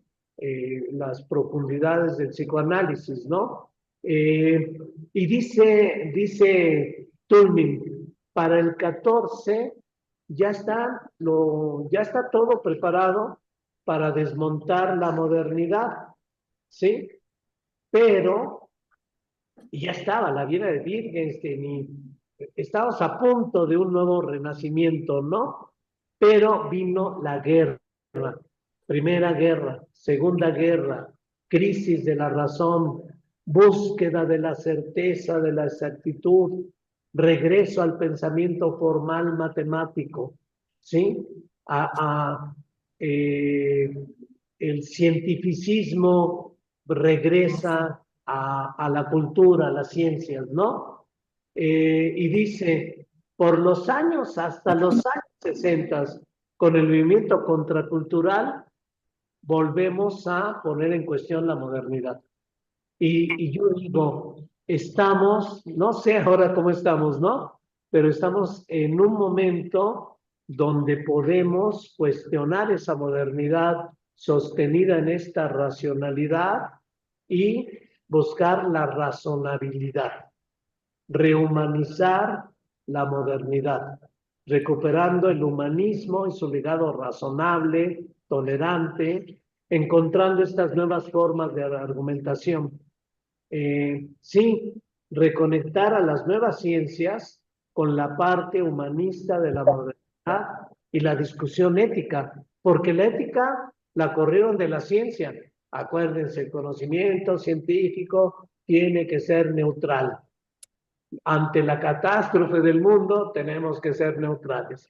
las profundidades del psicoanálisis, ¿no? Y dice Toulmin, para el 14 ya está todo preparado para desmontar la modernidad, ¿sí? Pero ya estaba la vida de Wittgenstein y estábamos a punto de un nuevo renacimiento, ¿no? Pero vino la guerra, Primera Guerra, Segunda Guerra, crisis de la razón, búsqueda de la certeza, de la exactitud, regreso al pensamiento formal matemático, ¿sí? El cientificismo regresa a la cultura, a las ciencias, ¿no? Y dice, por los años, hasta los años 60, con el movimiento contracultural, volvemos a poner en cuestión la modernidad. Y yo digo, estamos, no sé ahora cómo estamos, ¿no? Pero estamos en un momento donde podemos cuestionar esa modernidad sostenida en esta racionalidad y buscar la razonabilidad, rehumanizar la modernidad, recuperando el humanismo y su legado razonable, tolerante, encontrando estas nuevas formas de argumentación. Sí, reconectar a las nuevas ciencias con la parte humanista de la modernidad y la discusión ética, porque la ética la corrieron de la ciencia. Acuérdense, el conocimiento científico tiene que ser neutral. Ante la catástrofe del mundo tenemos que ser neutrales.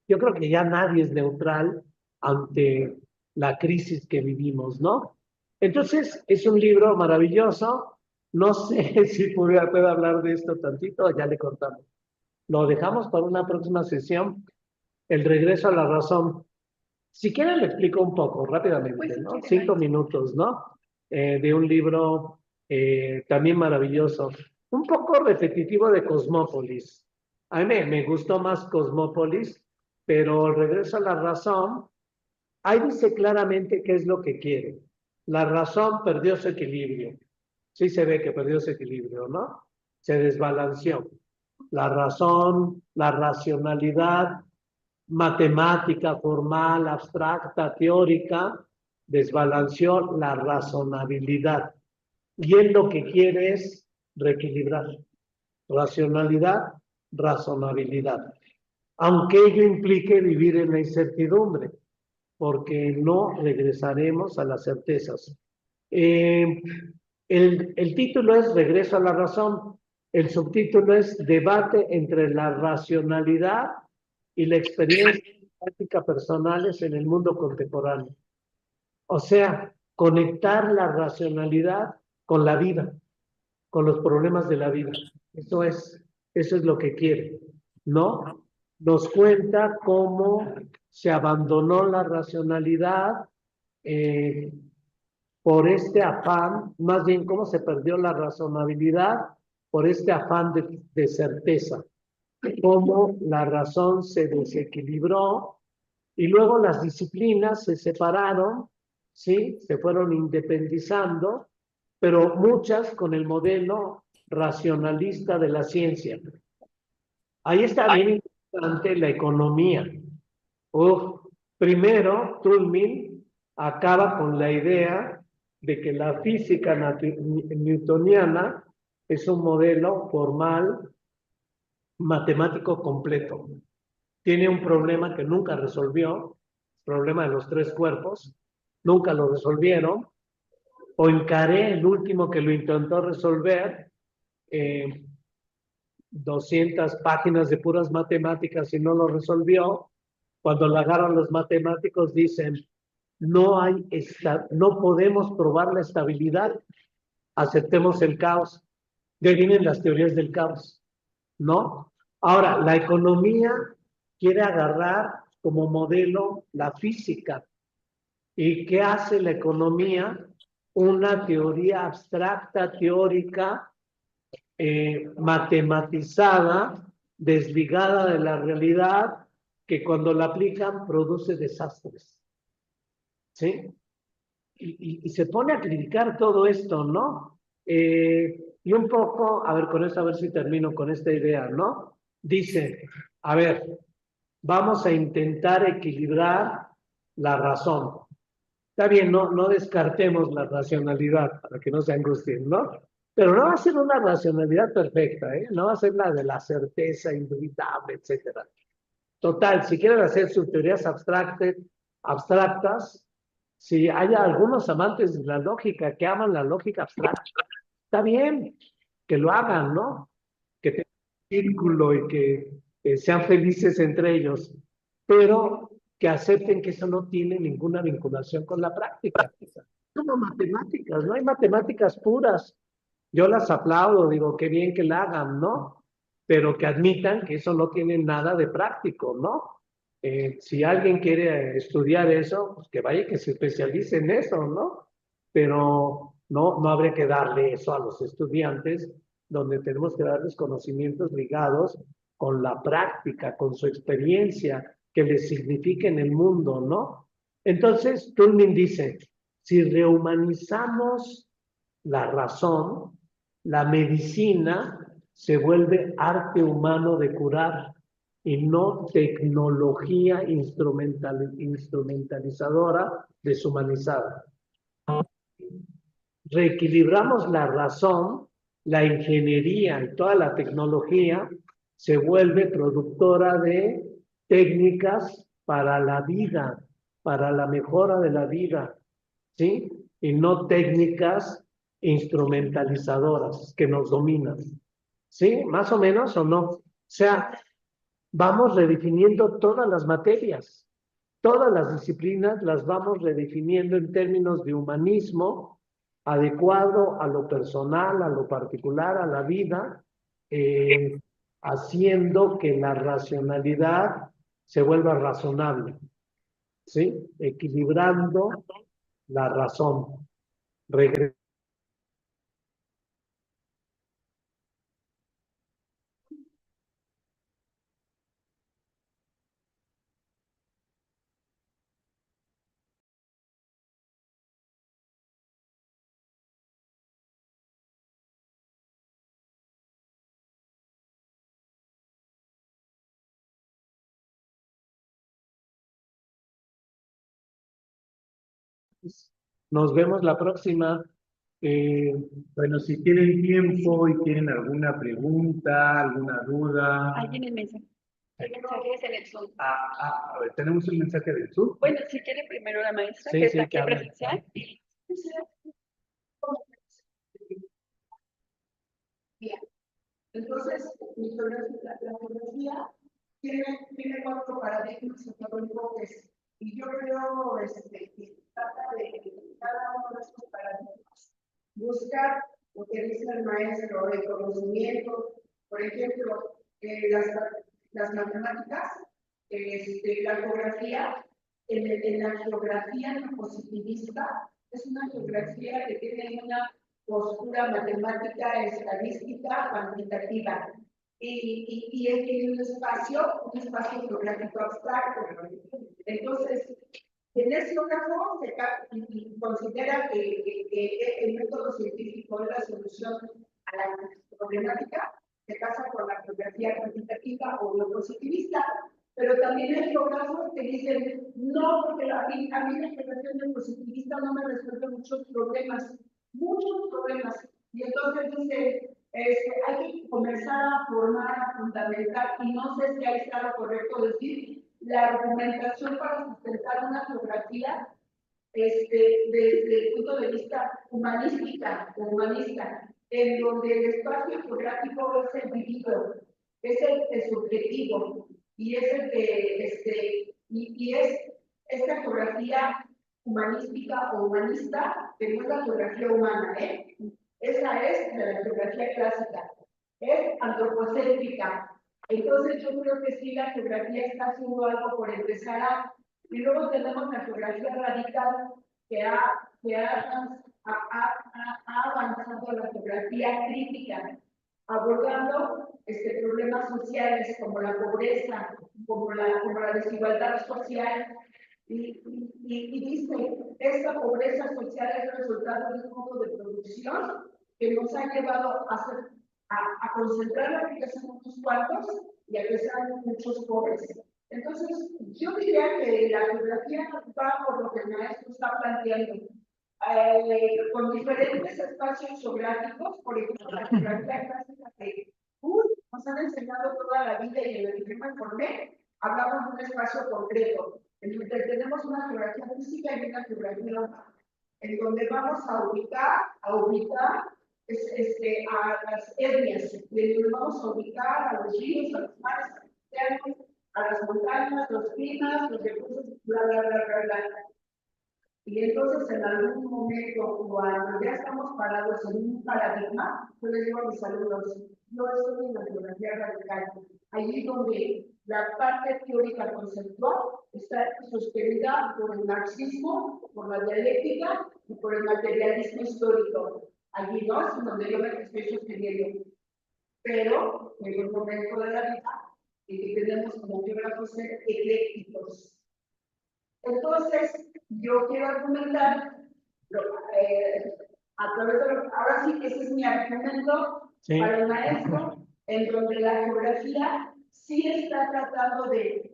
Yo creo que ya nadie es neutral ante la crisis que vivimos, ¿no? Entonces, es un libro maravilloso. No sé si puedo hablar de esto tantito, ya le cortamos. Lo dejamos para una próxima sesión, el regreso a la razón. Si quieren le explico un poco rápidamente, Pues, ¿no? sí, 5 minutos, ¿no? De un libro también maravilloso. Un poco repetitivo de Cosmópolis. A mí me gustó más Cosmópolis, pero el regreso a la razón, ahí dice claramente qué es lo que quiere. La razón perdió su equilibrio. Sí se ve que perdió su equilibrio, ¿no? Se desbalanceó. La razón, la racionalidad matemática, formal, abstracta, teórica, desbalanceó la razonabilidad. Y él lo que quiere es reequilibrar racionalidad, razonabilidad. Aunque ello implique vivir en la incertidumbre, porque no regresaremos a las certezas. El título es Regreso a la razón. El subtítulo es Debate entre la racionalidad y la experiencia y práctica personales en el mundo contemporáneo. O sea, conectar la racionalidad con la vida, con los problemas de la vida. Eso es lo que quiere, ¿no? Nos cuenta cómo se abandonó la racionalidad por este afán, más bien cómo se perdió la razonabilidad por este afán de certeza, cómo la razón se desequilibró y luego las disciplinas se separaron, ¿sí? Se fueron independizando, pero muchas con el modelo racionalista de la ciencia. Ahí está bien importante la economía. Primero, Toulmin acaba con la idea de que la física newtoniana es un modelo formal matemático completo. Tiene un problema que nunca resolvió, el problema de los 3 cuerpos, nunca lo resolvieron. Poincaré, el último que lo intentó resolver, 200 páginas de puras matemáticas y no lo resolvió. Cuando lo agarran los matemáticos dicen, no podemos probar la estabilidad, aceptemos el caos. De ahí vienen las teorías del caos, ¿no? Ahora, la economía quiere agarrar como modelo la física. ¿Y qué hace la economía? Una teoría abstracta, teórica, matematizada, desligada de la realidad, que cuando la aplican produce desastres. ¿Sí? Y se pone a criticar todo esto, ¿no? Y un poco, a ver, con esto, a ver si termino con esta idea, ¿no? Dice, a ver, vamos a intentar equilibrar la razón. Está bien, no descartemos la racionalidad para que no se angustien, ¿no? Pero no va a ser una racionalidad perfecta, ¿eh? No va a ser la de la certeza indubitable, etcétera. Total, si quieren hacer sus teorías abstractas, si hay algunos amantes de la lógica que aman la lógica abstracta, está bien que lo hagan, ¿no? Que tengan un círculo y que sean felices entre ellos, pero que acepten que eso no tiene ninguna vinculación con la práctica. Como matemáticas, no hay matemáticas puras. Yo las aplaudo, digo, qué bien que la hagan, ¿no? Pero que admitan que eso no tiene nada de práctico, ¿no? Si alguien quiere estudiar eso, pues que vaya y que se especialice en eso, ¿no? Pero No habría que darle eso a los estudiantes, donde tenemos que darles conocimientos ligados con la práctica, con su experiencia, que les signifique en el mundo, ¿no? Entonces, Tullman dice, si rehumanizamos la razón, la medicina se vuelve arte humano de curar y no tecnología instrumentalizadora deshumanizada. Reequilibramos la razón, la ingeniería y toda la tecnología se vuelve productora de técnicas para la vida, para la mejora de la vida, ¿sí? Y no técnicas instrumentalizadoras que nos dominan. ¿Sí? ¿Más o menos o no? O sea, vamos redefiniendo todas las materias, todas las disciplinas las vamos redefiniendo en términos de humanismo adecuado a lo personal, a lo particular, a la vida, haciendo que la racionalidad se vuelva razonable, ¿sí? Equilibrando la razón. Nos vemos la próxima. Bueno, si tienen tiempo y tienen alguna pregunta, alguna duda. Alguien en mesa. El mensaje es en el Zoom. A ver, tenemos un mensaje del sur. Bueno, si quiere primero la maestra, Sí, que sí, está aquí que hable. presencial. Bien. Entonces, la geografía tiene cuatro paradigmas o cuatro enfoques. Y yo creo que trata de cada uno de estos paradigmas buscar lo que dice el maestro, el conocimiento, por ejemplo, las matemáticas, la geografía, en la geografía no positivista, es una geografía que tiene una postura matemática, estadística, cuantitativa. Y es un espacio geográfico abstracto. Entonces, en ese geógrafo se considera que el método científico es la solución a la problemática, se casa con la geografía cuantitativa o lo positivista, pero también hay geógrafos que dicen, no, porque a mí la geografía positivista no me resuelve muchos problemas, y entonces dice, hay que comenzar a formar, a fundamentar, y no sé si ahí está lo correcto decir, la argumentación para sustentar una geografía desde el punto de vista humanista, en donde el espacio geográfico es el vivido, es el subjetivo, y es el que, y es esta geografía humanística o humanista, que no es la geografía humana, esa es la geografía clásica, es antropocéntrica. Entonces yo creo que sí, la geografía está haciendo algo por empezar a... Y luego tenemos la geografía radical que ha avanzado la geografía crítica, abordando problemas sociales como la pobreza, como la desigualdad social. Y dice, esta pobreza social es el resultado de un modo de producción que nos ha llevado a concentrar la riqueza en unos cuantos y a que sean muchos pobres. Entonces, yo diría que la geografía va por lo que el maestro está planteando, con diferentes espacios geográficos, por ejemplo, la geografía clásica que nos han enseñado toda la vida y en el que yo me formé, hablamos de un espacio concreto, en donde tenemos una geografía física y una geografía urbana, en donde vamos a ubicar a las etnias, y en donde vamos a ubicar a los ríos, a los mares, a las montañas, los climas, los recursos, bla, bla, bla, bla, bla. Y entonces, en algún momento, cuando ya estamos parados en un paradigma, yo les digo a mis alumnos, yo estoy en la geografía radical, allí donde La parte teórica conceptual está sostenida por el marxismo, por la dialéctica y por el materialismo histórico. Allí no es donde yo me estoy sosteniendo. Pero en un momento de la vida en que tenemos como biógrafos ser eclécticos. Entonces, yo quiero argumentar, a través de ahora sí que ese es mi argumento Sí. para el maestro, en donde la geografía sí está tratando de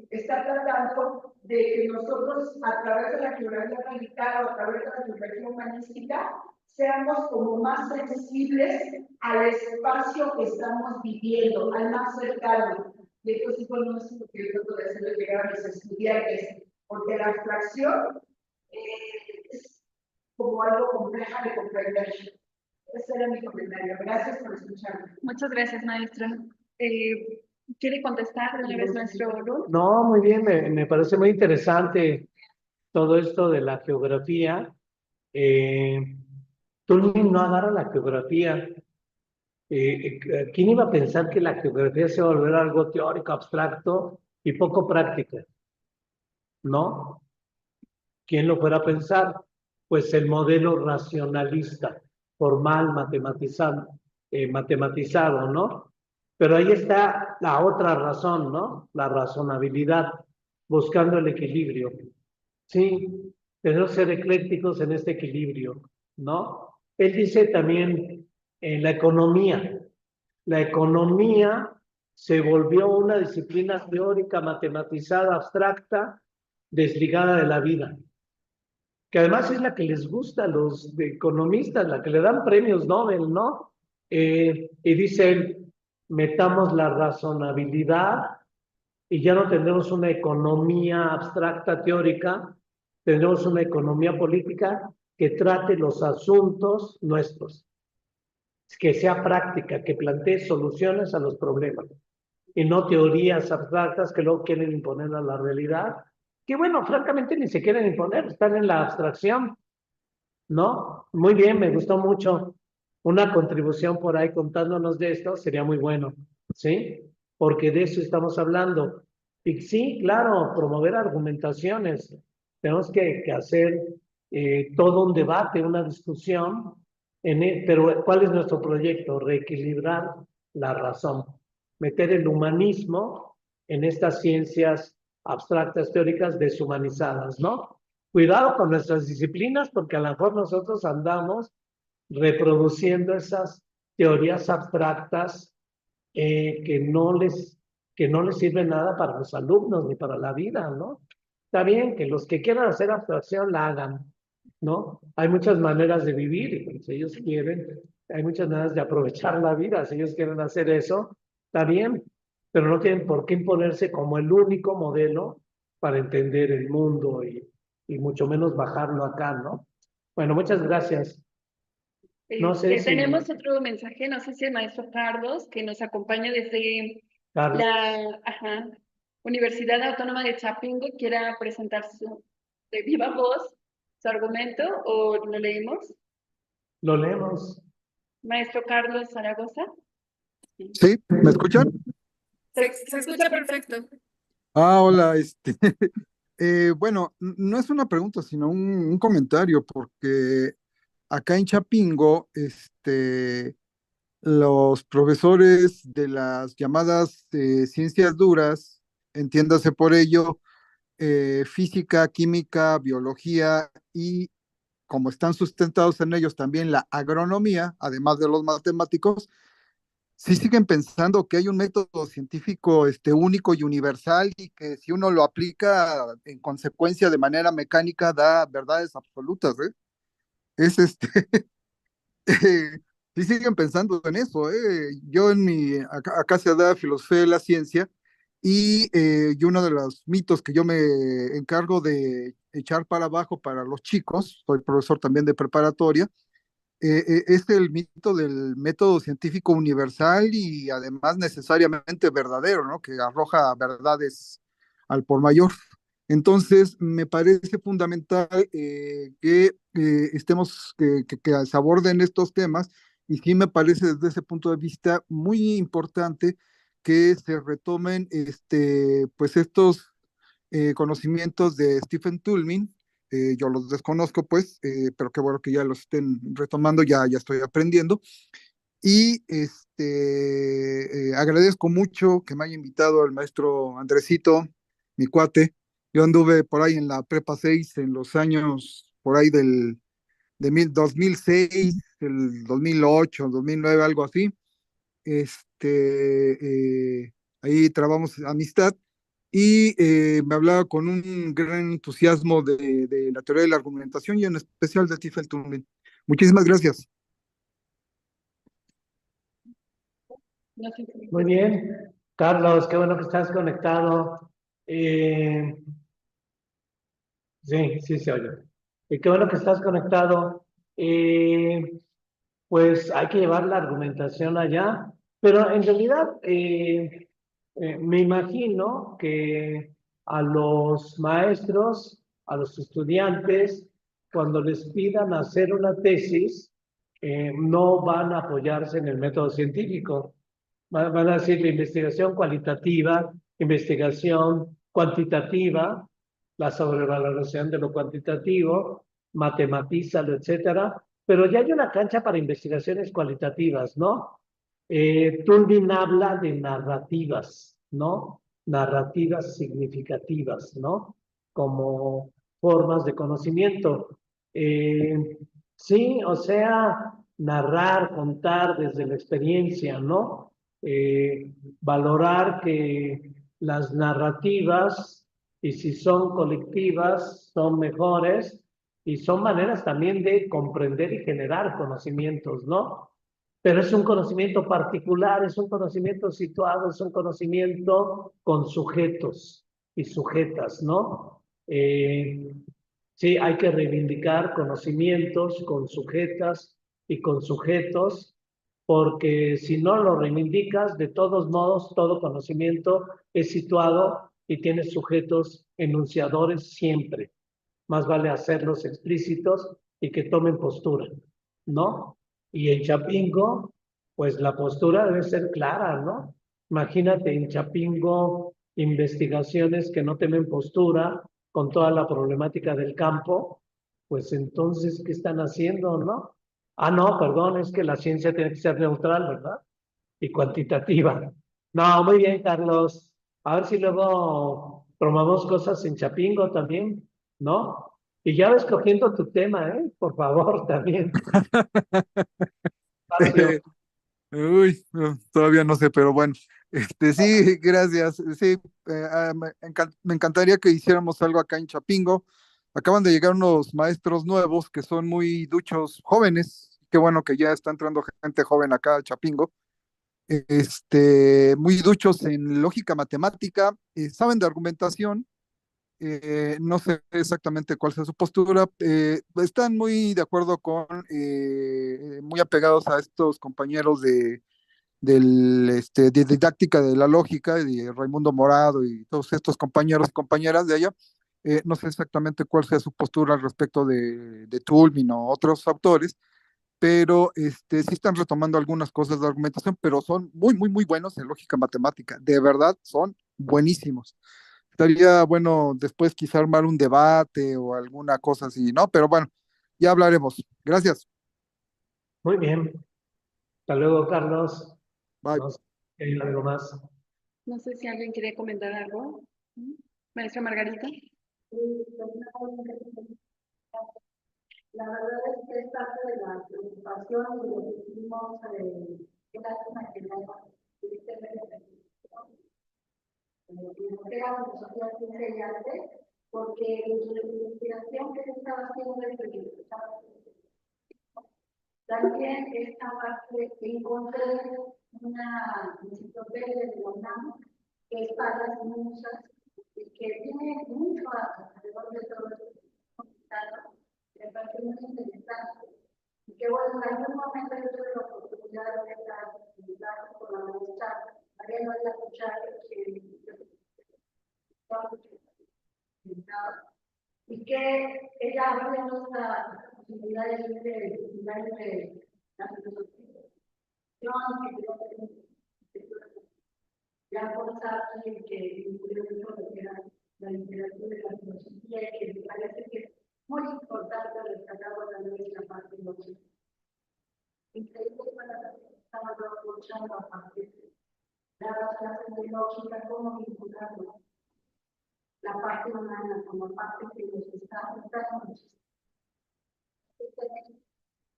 que nosotros, a través de la geografía radical o a través de la geografía humanística, seamos como más sensibles al espacio que estamos viviendo, al más cercano. Y entonces, bueno, eso es lo que yo trato de hacerle llegar a mis estudiantes, porque la abstracción es como algo compleja de comprender. Ese era mi comentario. Gracias por escucharme. Muchas gracias, maestra. ¿Quiere contestar de una vez, maestro Luz? No, muy bien, me parece muy interesante todo esto de la geografía. Tulin no agarra la geografía. ¿Quién iba a pensar que la geografía se va a volver algo teórico, abstracto y poco práctico? ¿No? ¿Quién lo fuera a pensar? Pues el modelo racionalista, formal, matematizado, ¿no? Pero ahí está la otra razón, ¿no? La razonabilidad, buscando el equilibrio. Sí, tenemos que ser eclécticos en este equilibrio, ¿no? Él dice también en la economía. La economía se volvió una disciplina teórica, matematizada, abstracta, desligada de la vida, que además es la que les gusta a los economistas, la que le dan premios Nobel, ¿no? Y dicen, metamos la razonabilidad y ya no tendremos una economía abstracta teórica, tendremos una economía política que trate los asuntos nuestros, que sea práctica, que plantee soluciones a los problemas y no teorías abstractas que luego quieren imponer a la realidad, que bueno, francamente ni se quieren imponer, están en la abstracción, ¿no? Muy bien, me gustó mucho. Una contribución por ahí contándonos de esto sería muy bueno, ¿sí? Porque de eso estamos hablando. Y sí, claro, promover argumentaciones. Tenemos que hacer todo un debate, una discusión, pero ¿cuál es nuestro proyecto? Reequilibrar la razón, meter el humanismo en estas ciencias abstractas, teóricas, deshumanizadas, ¿no? Cuidado con nuestras disciplinas, porque a lo mejor nosotros andamos reproduciendo esas teorías abstractas que no les sirven nada para los alumnos ni para la vida, ¿no? Está bien que los que quieran hacer abstracción la hagan, ¿no? Hay muchas maneras de vivir y pues, si ellos quieren, hay muchas maneras de aprovechar la vida, si ellos quieren hacer eso, está bien, pero no tienen por qué imponerse como el único modelo para entender el mundo y mucho menos bajarlo acá, ¿no? Bueno, muchas gracias. No sé si... Tenemos otro mensaje, no sé si el maestro Carlos, que nos acompaña desde Carlos, la Universidad Autónoma de Chapingo, quiera presentar de viva voz su argumento, o lo leemos. lo leemos. Maestro Carlos Zaragoza. Sí, ¿me escuchan? Se escucha perfecto. Hola, bueno, no es una pregunta, sino un comentario, porque acá en Chapingo, los profesores de las llamadas ciencias duras, entiéndase por ello, física, química, biología y como están sustentados en ellos también la agronomía, además de los matemáticos, sí siguen pensando que hay un método científico único y universal y que si uno lo aplica en consecuencia de manera mecánica da verdades absolutas, ¿eh? Es sí siguen pensando en eso, ¿eh? Yo acá se da filosofía de la ciencia y uno de los mitos que yo me encargo de echar para abajo para los chicos, soy profesor también de preparatoria, es el mito del método científico universal y además necesariamente verdadero, ¿no? Que arroja verdades al por mayor. Entonces, me parece fundamental que se aborden estos temas y sí me parece desde ese punto de vista muy importante que se retomen pues estos conocimientos de Stephen Toulmin. Yo los desconozco, pues, pero qué bueno que ya los estén retomando, ya estoy aprendiendo. Y agradezco mucho que me haya invitado el maestro Andresito, mi cuate. Yo anduve por ahí en la Prepa 6 en los años, por ahí de 2006, el 2008, 2009, algo así. Ahí trabamos amistad y me hablaba con un gran entusiasmo de la teoría de la argumentación y en especial de Stephen Toulmin. Muchísimas gracias. No sé si- Muy bien. Carlos, qué bueno que estás conectado. Eh, sí, se oye. Qué bueno que estás conectado. Eh, pues hay que llevar la argumentación allá, pero en realidad me imagino que a los maestros, a los estudiantes, cuando les pidan hacer una tesis, no van a apoyarse en el método científico. Van a decir la investigación cualitativa, investigación cuantitativa, la sobrevaloración de lo cuantitativo, matematízalo, etcétera. Pero ya hay una cancha para investigaciones cualitativas, ¿no? Toulmin habla de narrativas, ¿no? Narrativas significativas, ¿no? Como formas de conocimiento. Sí, o sea, narrar, contar desde la experiencia, ¿no? Valorar que las narrativas, y si son colectivas, son mejores y son maneras también de comprender y generar conocimientos, ¿no? Pero es un conocimiento particular, es un conocimiento situado, es un conocimiento con sujetos y sujetas, ¿no? Sí, hay que reivindicar conocimientos con sujetas y con sujetos, porque si no lo reivindicas, de todos modos, todo conocimiento es situado y tiene sujetos enunciadores siempre. Más vale hacerlos explícitos y que tomen postura, ¿no? Y en Chapingo, pues la postura debe ser clara, ¿no? Imagínate en Chapingo investigaciones que no tomen postura con toda la problemática del campo, pues entonces, ¿qué están haciendo, no? Ah, no, perdón, es que la ciencia tiene que ser neutral, ¿verdad? Y cuantitativa. No, muy bien, Carlos. A ver si luego promovemos cosas en Chapingo también, ¿no? Y ya ves cogiendo tu tema, ¿eh? Por favor, también. Espacio. Uy, no, todavía no sé, pero bueno, sí, gracias. Sí, me encantaría que hiciéramos algo acá en Chapingo. Acaban de llegar unos maestros nuevos que son muy duchos, jóvenes. Qué bueno que ya está entrando gente joven acá a Chapingo. Muy duchos en lógica matemática, saben de argumentación. No sé exactamente cuál sea su postura. Están muy de acuerdo con, muy apegados a estos compañeros de didáctica de la lógica, de Raimundo Morado y todos estos compañeros y compañeras de allá. No sé exactamente cuál sea su postura al respecto de Toulmin o otros autores, pero sí están retomando algunas cosas de argumentación, pero son muy, muy, muy buenos en lógica matemática. De verdad, son buenísimos. Estaría bueno después quizá armar un debate o alguna cosa así, ¿no? Pero bueno, ya hablaremos. Gracias. Muy bien. Hasta luego, Carlos. Bye. No sé si hay algo más. No sé si alguien quiere comentar algo. Maestra Margarita. La verdad es que es parte de la preocupación y lo que tuvimos en la filosofía, ciencia y arte, porque la investigación que se estaba haciendo también esta parte que encontré una enciclopedia de la UNAM que es para las musas y que tiene mucho alrededor de todo esto me parece muy interesante. Y que bueno, en algún momento yo tuve la oportunidad de estar con la maestra Mariana de la Cuchara, y que ella habla de esta posibilidad de estudiar la filosofía. ya forzar que incluye todo lo que era la literatura y la filosofía, y que me parece que es muy importante destacar también la parte lógica. Increíble para estaba escuchando a partir de las clases de lógica, cómo vincularlo la parte humana como parte que nos está afectando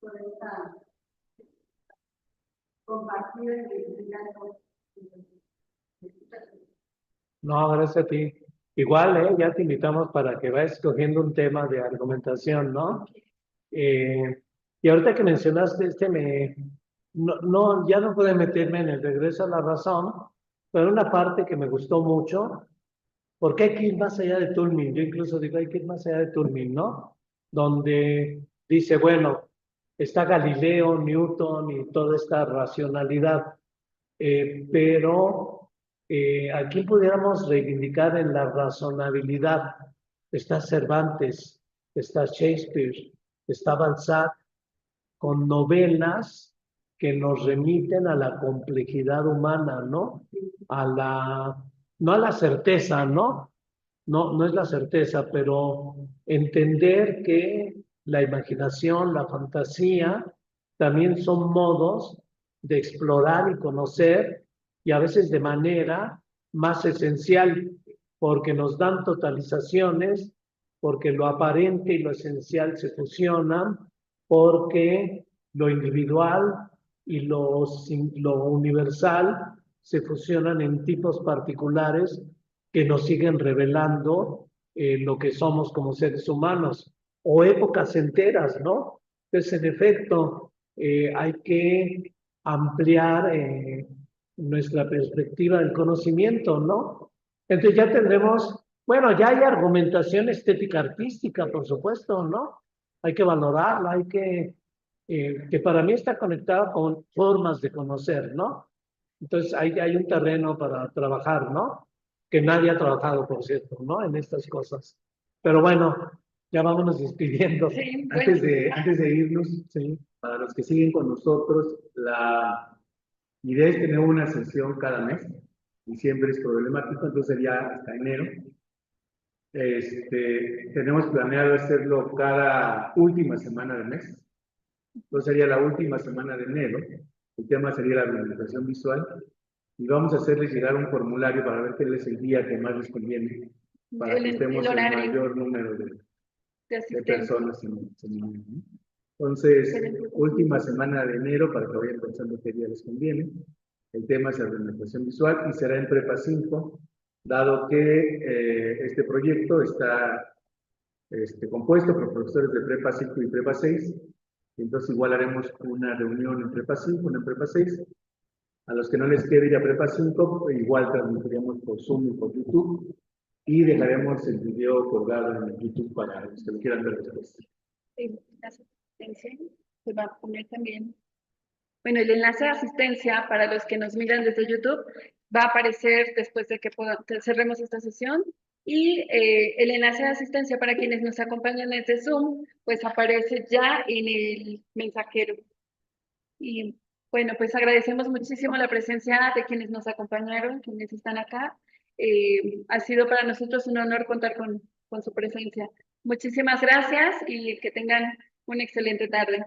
por esta compartida de algo. No, gracias a ti. Igual, ya te invitamos para que vayas escogiendo un tema de argumentación, ¿no? Y ahorita que mencionaste ya no puedo meterme en el regreso a la razón, pero una parte que me gustó mucho, porque hay que ir más allá de Turing. Yo incluso digo, hay que ir más allá de Turing, ¿no? Donde dice, bueno, está Galileo, Newton y toda esta racionalidad, pero aquí pudiéramos reivindicar en la razonabilidad. Está Cervantes, está Shakespeare, está Balzac, con novelas que nos remiten a la complejidad humana, ¿no? No a la certeza, ¿no? No es la certeza, pero entender que la imaginación, la fantasía, también son modos de explorar y conocer, y a veces de manera más esencial, porque nos dan totalizaciones, porque lo aparente y lo esencial se fusionan, porque lo individual y lo universal se fusionan en tipos particulares que nos siguen revelando lo que somos como seres humanos, o épocas enteras, ¿no? Entonces, en efecto, hay que ampliar nuestra perspectiva del conocimiento, ¿no? Entonces ya tendremos, bueno, ya hay argumentación estética artística, por supuesto, ¿no? Hay que valorarla, que para mí está conectada con formas de conocer, ¿no? Entonces hay un terreno para trabajar, ¿no? Que nadie ha trabajado, por cierto, ¿no? En estas cosas. Pero bueno, ya vámonos despidiendo. Sí, Antes bueno, antes de irnos, Sí. para los que siguen con nosotros, la idea es tener una sesión cada mes. Diciembre es problemático, entonces sería hasta enero. Tenemos planeado hacerlo cada última semana del mes. Entonces sería la última semana de enero. El tema sería la argumentación visual. Y vamos a hacerles llegar un formulario para ver qué es el día que más les conviene, para que estemos el el horario mayor número de de asistencia. personas en. Entonces, última semana de enero, para que vayan pensando qué día les conviene. El tema es argumentación visual y será en Prepa 5, dado que este proyecto está compuesto por profesores de Prepa 5 y Prepa 6. Entonces, igual haremos una reunión en Prepa 5, una en Prepa 6. A los que no les quede ir a Prepa 5, igual transmitiremos por Zoom y por YouTube. Y dejaremos el video colgado en YouTube para los que lo quieran ver después. Sí, la asistencia se va a poner también. Bueno, el enlace de asistencia para los que nos miran desde YouTube va a aparecer después de que cerremos esta sesión. Y el enlace de asistencia para quienes nos acompañan desde Zoom, pues aparece ya en el mensajero. Y bueno, pues agradecemos muchísimo la presencia de quienes nos acompañaron, quienes están acá. Ha sido para nosotros un honor contar con su presencia. Muchísimas gracias y que tengan una excelente tarde.